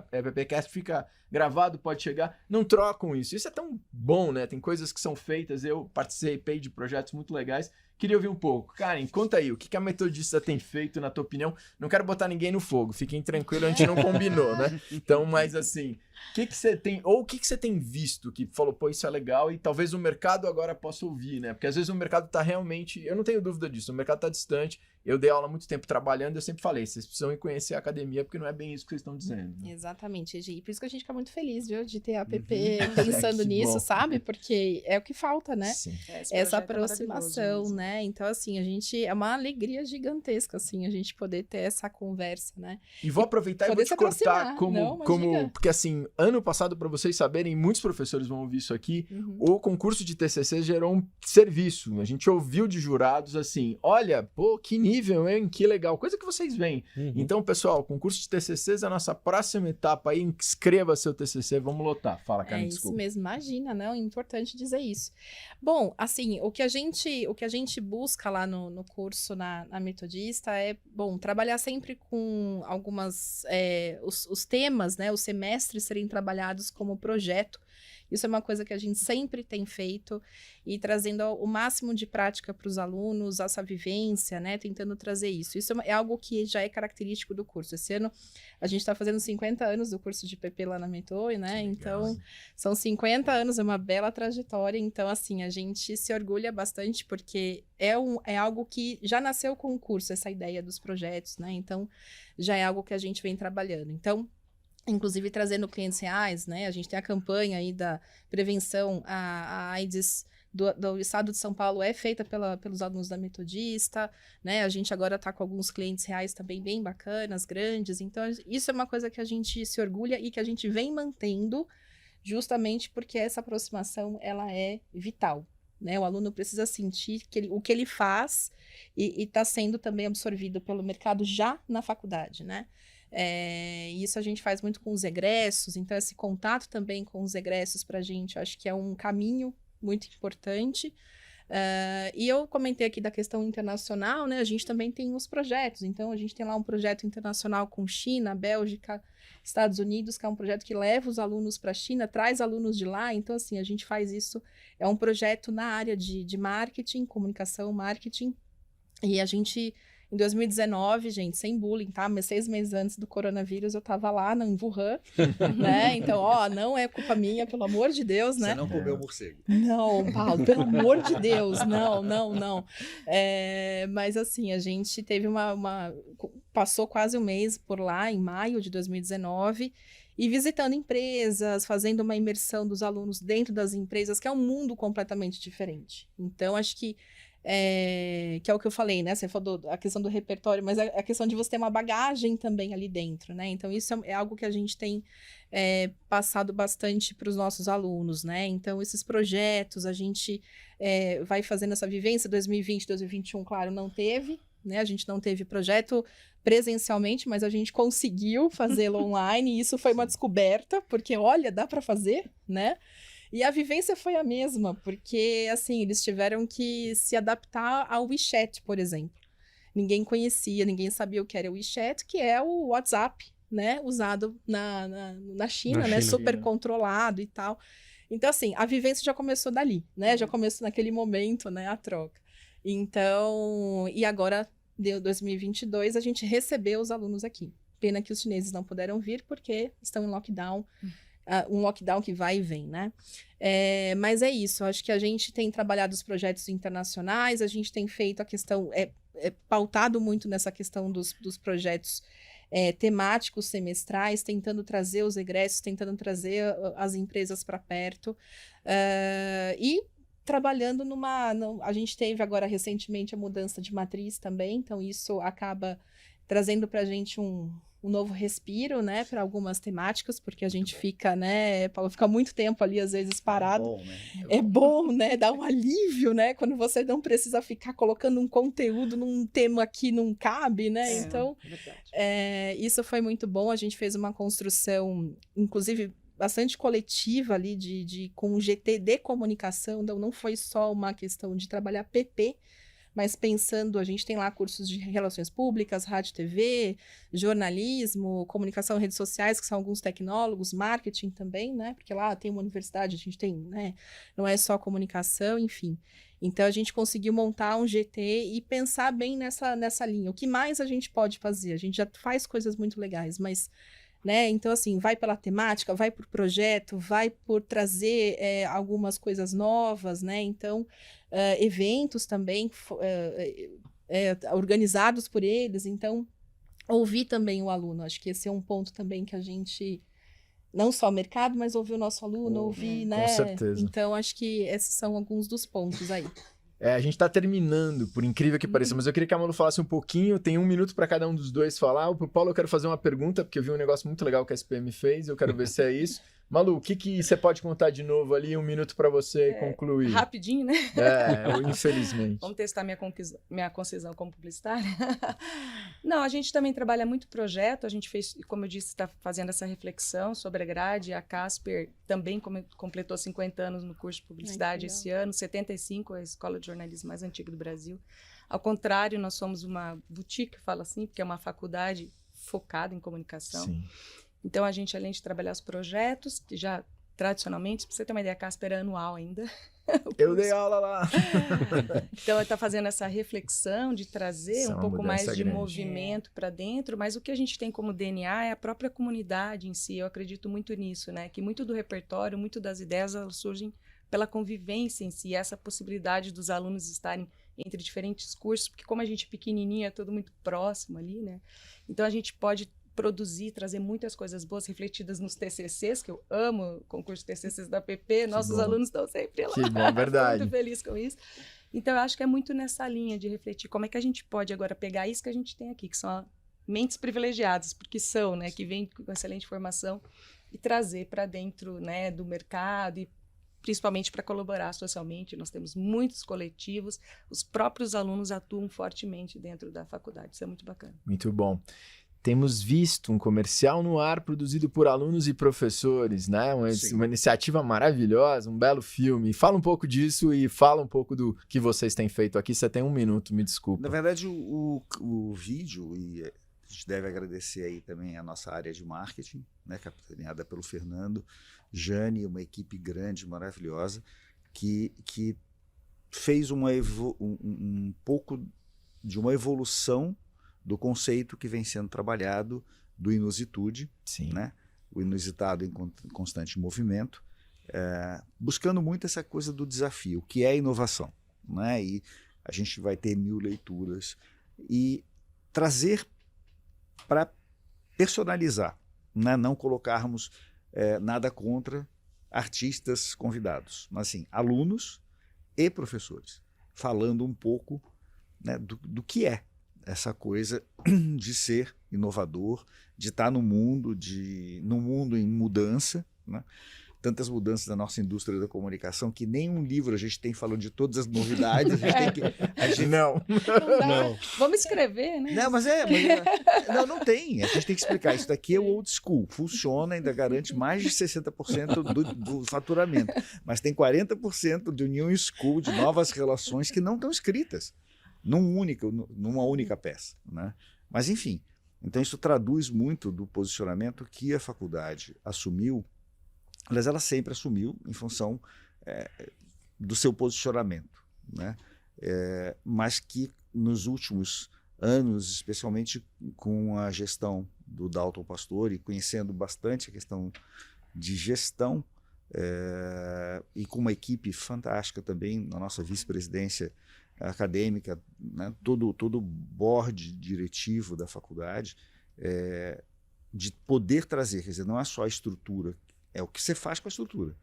PPcast fica gravado, pode chegar, não trocam isso. Isso é tão bom, né? Tem coisas que são feitas, eu participei de projetos muito legais. Queria ouvir um pouco. Karen, conta aí, o que a Metodista tem feito, na tua opinião? Não quero botar ninguém no fogo, fiquem tranquilos, a gente não combinou, né? Então, mas assim, o que você tem, ou o que você tem visto que falou, pô, isso é legal e talvez o mercado agora possa ouvir, né? Porque às vezes o mercado tá realmente, eu não tenho dúvida disso, o mercado tá distante. Eu dei aula há muito tempo trabalhando, eu sempre falei, vocês precisam ir conhecer a academia, porque não é bem isso que vocês estão dizendo. Né? Exatamente, Egi. Por isso que a gente fica muito feliz, viu, de ter a PP pensando nisso, sabe? Porque é o que falta, né? Sim. Essa aproximação, né? Então, assim, a gente, é uma alegria gigantesca, assim, a gente poder ter essa conversa, né? E vou aproveitar e vou te cortar porque assim, ano passado, para vocês saberem, muitos professores vão ouvir isso aqui, o concurso de TCC gerou um serviço, a gente ouviu de jurados assim, olha, pô, que nível, hein? Que legal. Coisa que vocês veem. Então, pessoal, o concurso de TCCs é a nossa próxima etapa aí. Escreva seu TCC, vamos lotar. Fala, Karen, desculpa. Isso mesmo, imagina, não? É importante dizer isso. Bom, assim, o que a gente busca lá no curso, na Metodista, é, bom, trabalhar sempre com algumas, os temas, né? Os semestres serem trabalhados como projeto. Isso é uma coisa que a gente sempre tem feito e trazendo o máximo de prática para os alunos, essa vivência, né? Tentando trazer isso. Isso é algo que já é característico do curso. Esse ano a gente está fazendo 50 anos do curso de PP lá na Metoe, né? Então, são 50 anos, é uma bela trajetória. Então, assim, a gente se orgulha bastante porque é algo que já nasceu com o curso, essa ideia dos projetos, né? Então, já é algo que a gente vem trabalhando. Então, inclusive trazendo clientes reais, né? A gente tem a campanha aí da prevenção à AIDS do estado de São Paulo, é feita pelos alunos da Metodista, né? A gente agora está com alguns clientes reais também bem bacanas, grandes. Então, isso é uma coisa que a gente se orgulha e que a gente vem mantendo justamente porque essa aproximação, ela é vital, né? O aluno precisa sentir que o que ele faz e está sendo também absorvido pelo mercado já na faculdade, né? Isso a gente faz muito com os egressos, então esse contato também com os egressos para a gente, acho que é um caminho muito importante. E eu comentei aqui da questão internacional, né? A gente também tem os projetos, então a gente tem lá um projeto internacional com China, Bélgica, Estados Unidos, que é um projeto que leva os alunos para a China, traz alunos de lá, então assim, a gente faz isso, é um projeto na área de marketing, comunicação, marketing, e a gente... Em 2019, gente, sem bullying, tá? Mas 6 meses antes do coronavírus, eu tava lá em Wuhan, né? Então, não é culpa minha, pelo amor de Deus, né? Você não comeu morcego. Não, Paulo, pelo amor de Deus, não. Mas assim, a gente teve passou quase um mês por lá, em maio de 2019, e visitando empresas, fazendo uma imersão dos alunos dentro das empresas, que é um mundo completamente diferente. Então, acho que que é o que eu falei, né? Você falou a questão do repertório, mas a questão de você ter uma bagagem também ali dentro, né? Então, isso é algo que a gente tem passado bastante para os nossos alunos, né? Então, esses projetos, a gente vai fazendo essa vivência. 2020, 2021, claro, não teve, né? A gente não teve projeto presencialmente, mas a gente conseguiu fazê-lo online, e isso foi uma descoberta, porque, olha, dá para fazer, né? E a vivência foi a mesma, porque, assim, eles tiveram que se adaptar ao WeChat, por exemplo. Ninguém conhecia, ninguém sabia o que era o WeChat, que é o WhatsApp, né? Usado na China, né? Super controlado e tal. Então, assim, a vivência já começou dali, né? Já começou naquele momento, né? A troca. Então, e agora, deu 2022, a gente recebeu os alunos aqui. Pena que os chineses não puderam vir, porque estão em lockdown. Um lockdown que vai e vem, né? Mas é isso, acho que a gente tem trabalhado os projetos internacionais, a gente tem feito a questão, pautado muito nessa questão dos projetos temáticos semestrais, tentando trazer os egressos, tentando trazer as empresas para perto, e trabalhando a gente teve agora recentemente a mudança de matriz também, então isso acaba trazendo para a gente um novo respiro, né, para algumas temáticas, porque a gente fica, né, Paulo, fica muito tempo ali, às vezes, parado. É bom, né? É bom, né, dá um alívio, né, quando você não precisa ficar colocando um conteúdo num tema que não cabe, né, então, isso foi muito bom, a gente fez uma construção, inclusive, bastante coletiva ali, com GT de comunicação, então não foi só uma questão de trabalhar PP, mas pensando, a gente tem lá cursos de relações públicas, rádio, TV, jornalismo, comunicação, redes sociais, que são alguns tecnólogos, marketing também, né? Porque lá tem uma universidade, a gente tem, né? Não é só comunicação, enfim. Então, a gente conseguiu montar um GT e pensar bem nessa linha. O que mais a gente pode fazer? A gente já faz coisas muito legais, mas... né? Então, assim, vai pela temática, vai por projeto, vai por trazer algumas coisas novas, né? Então, eventos também organizados por eles. Então, ouvir também o aluno. Acho que esse é um ponto também que a gente... Não só o mercado, mas ouvir o nosso aluno, ouvir, né? Com certeza. Então, acho que esses são alguns dos pontos aí. A gente tá terminando, por incrível que pareça, mas eu queria que a Malu falasse um pouquinho, tem 1 minuto para cada um dos dois falar. Pro Paulo eu quero fazer uma pergunta, porque eu vi um negócio muito legal que a SPM fez, eu quero ver se é isso. Malu, o que você pode contar de novo ali? 1 minuto para você concluir. Rapidinho, né? Infelizmente. Vamos testar minha concisão como publicitária? Não, a gente também trabalha muito projeto, a gente fez, como eu disse, está fazendo essa reflexão sobre a grade, a Casper também completou 50 anos no curso de publicidade esse ano, 75, a escola de jornalismo mais antiga do Brasil. Ao contrário, nós somos uma boutique, fala assim, porque é uma faculdade focada em comunicação. Sim. Então, a gente, além de trabalhar os projetos, que já tradicionalmente, para você ter uma ideia, a Casper é anual ainda. Eu dei aula lá. Então, está fazendo essa reflexão de trazer um pouco mais de movimento para dentro, mas o que a gente tem como DNA é a própria comunidade em si. Eu acredito muito nisso, né? Que muito do repertório, muito das ideias, elas surgem pela convivência em si, essa possibilidade dos alunos estarem entre diferentes cursos, porque como a gente é pequenininho, é tudo muito próximo ali, né? Então, a gente pode produzir, trazer muitas coisas boas refletidas nos TCCs, que eu amo o concurso TCCs da PP, nossos alunos estão sempre lá. Que bom, verdade. Estou muito feliz com isso. Então, eu acho que é muito nessa linha de refletir como é que a gente pode agora pegar isso que a gente tem aqui, que são mentes privilegiadas, porque são, né, que vêm com excelente formação, e trazer para dentro, né, do mercado e principalmente para colaborar socialmente. Nós temos muitos coletivos, os próprios alunos atuam fortemente dentro da faculdade, isso é muito bacana. Muito bom. Temos visto um comercial no ar produzido por alunos e professores, né? Uma iniciativa maravilhosa, um belo filme. Fala um pouco disso e fala um pouco do que vocês têm feito aqui. Você tem 1 minuto, me desculpa. Na verdade, o vídeo, e a gente deve agradecer aí também a nossa área de marketing, né? Capitaneada pelo Fernando, Jane, uma equipe grande, maravilhosa, que fez um pouco de uma evolução do conceito que vem sendo trabalhado do inusitude, né? O inusitado em constante movimento, buscando muito essa coisa do desafio, que é a inovação, né? E a gente vai ter 1000 leituras e trazer para personalizar, né? Não colocarmos nada contra artistas convidados, mas assim, alunos e professores. falando um pouco, né, do que é essa coisa de ser inovador, de estar no mundo em mudança, né? Tantas mudanças na nossa indústria da comunicação que nem um livro a gente tem falando de todas as novidades. Não. Vamos escrever, né? Não, não tem. A gente tem que explicar. Isso daqui é o old school. Funciona, ainda garante mais de 60% do faturamento. Mas tem 40% do new school, de novas relações que não estão escritas numa única peça, né? Mas, enfim, então isso traduz muito do posicionamento que a faculdade assumiu. Aliás, ela sempre assumiu em função do seu posicionamento, né? Mas que nos últimos anos, especialmente com a gestão do Dalton Pastore, conhecendo bastante a questão de gestão, e com uma equipe fantástica também na nossa vice-presidência acadêmica, né? todo o board diretivo da faculdade, de poder trazer, quer dizer, não é só a estrutura, é o que você faz com a estrutura.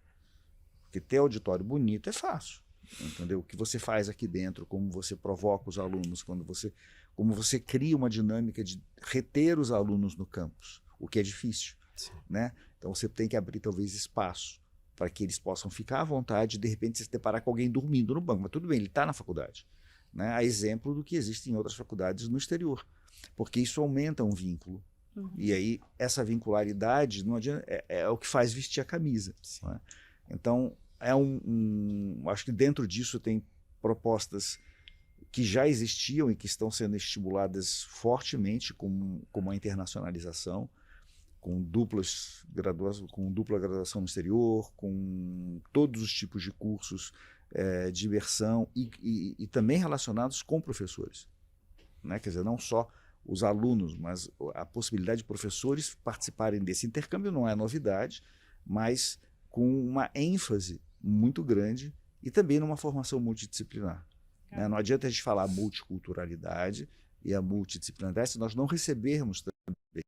Porque ter auditório bonito é fácil, entendeu? O que você faz aqui dentro, como você provoca os alunos, como você cria uma dinâmica de reter os alunos no campus, o que é difícil, né? Então você tem que abrir talvez espaço para que eles possam ficar à vontade e de repente se deparar com alguém dormindo no banco, mas tudo bem, ele está na faculdade, né? A exemplo do que existe em outras faculdades no exterior, porque isso aumenta um vínculo. E aí, essa vincularidade não adianta, é o que faz vestir a camisa. Né? Então, acho que dentro disso tem propostas que já existiam e que estão sendo estimuladas fortemente, como a internacionalização, com dupla graduação no exterior, com todos os tipos de cursos de imersão e também relacionados com professores. Né? Quer dizer, não só os alunos, mas a possibilidade de professores participarem desse intercâmbio não é novidade, mas com uma ênfase muito grande e também numa formação multidisciplinar. Né? Não adianta a gente falar a multiculturalidade e a multidisciplinaridade se nós não recebermos também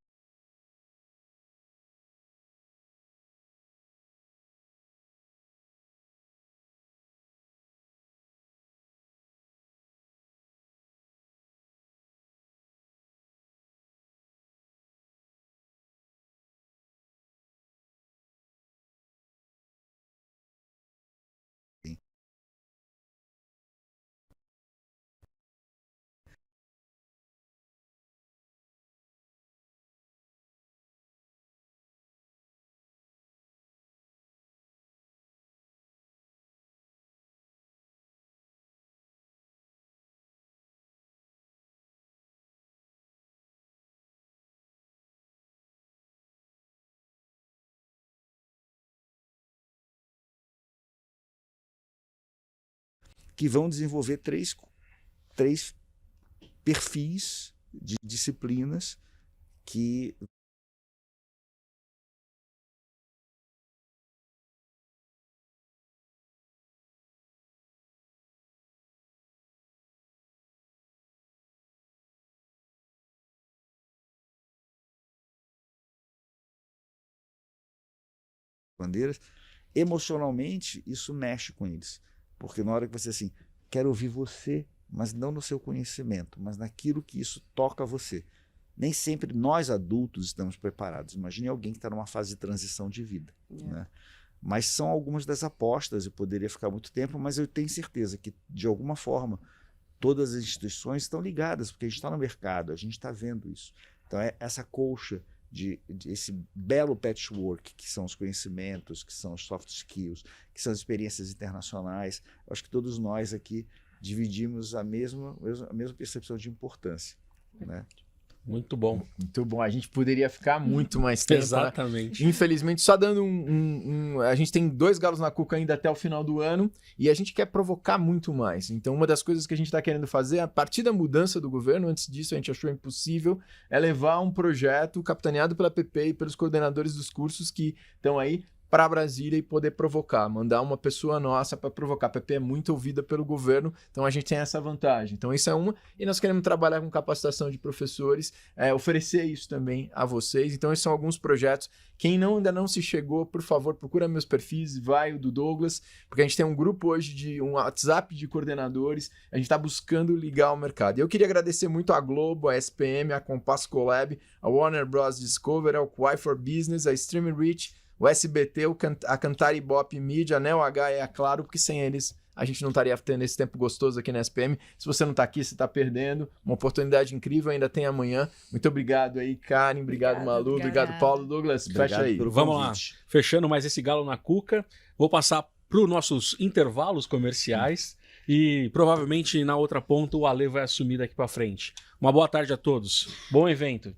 que vão desenvolver três perfis de disciplinas que bandeiras, emocionalmente isso mexe com eles. Porque na hora que você assim, quero ouvir você, mas não no seu conhecimento, mas naquilo que isso toca você. Nem sempre nós adultos estamos preparados. Imagine alguém que está numa fase de transição de vida. Né? Mas são algumas das apostas, eu poderia ficar muito tempo, mas eu tenho certeza que, de alguma forma, todas as instituições estão ligadas, porque a gente está no mercado, a gente está vendo isso. Então, essa colcha de esse belo patchwork que são os conhecimentos, que são os soft skills, que são as experiências internacionais. Eu acho que todos nós aqui dividimos a mesma percepção de importância. Né? Muito bom. Muito bom. A gente poderia ficar muito mais tempo. Exatamente. Né? Infelizmente, só dando a gente tem 2 galos na cuca ainda até o final do ano e a gente quer provocar muito mais. Então, uma das coisas que a gente está querendo fazer, a partir da mudança do governo, antes disso a gente achou impossível, é levar um projeto capitaneado pela PP e pelos coordenadores dos cursos que estão aí para Brasília e poder provocar, mandar uma pessoa nossa para provocar. A PP é muito ouvida pelo governo, então a gente tem essa vantagem. Então isso é uma, e nós queremos trabalhar com capacitação de professores, oferecer isso também a vocês. Então esses são alguns projetos. Quem ainda não se chegou, por favor, procura meus perfis, vai o do Douglas, porque a gente tem um grupo hoje de um WhatsApp de coordenadores, a gente está buscando ligar o mercado. E eu queria agradecer muito a Globo, a SPM, a Compass Collab, a Warner Bros. Discovery, a Quai for Business, a Stream Reach, o SBT, a Cantar Ibope Media, a Neo H e a Claro, porque sem eles a gente não estaria tendo esse tempo gostoso aqui na SPM. Se você não está aqui, você está perdendo. Uma oportunidade incrível, ainda tem amanhã. Muito obrigado aí, Karen. Obrigado, Malu. Obrigado, Paulo. Douglas, fecha aí. Vamos lá. Fechando mais esse galo na cuca. Vou passar para os nossos intervalos comerciais e provavelmente na outra ponta o Ale vai assumir daqui para frente. Uma boa tarde a todos. Bom evento.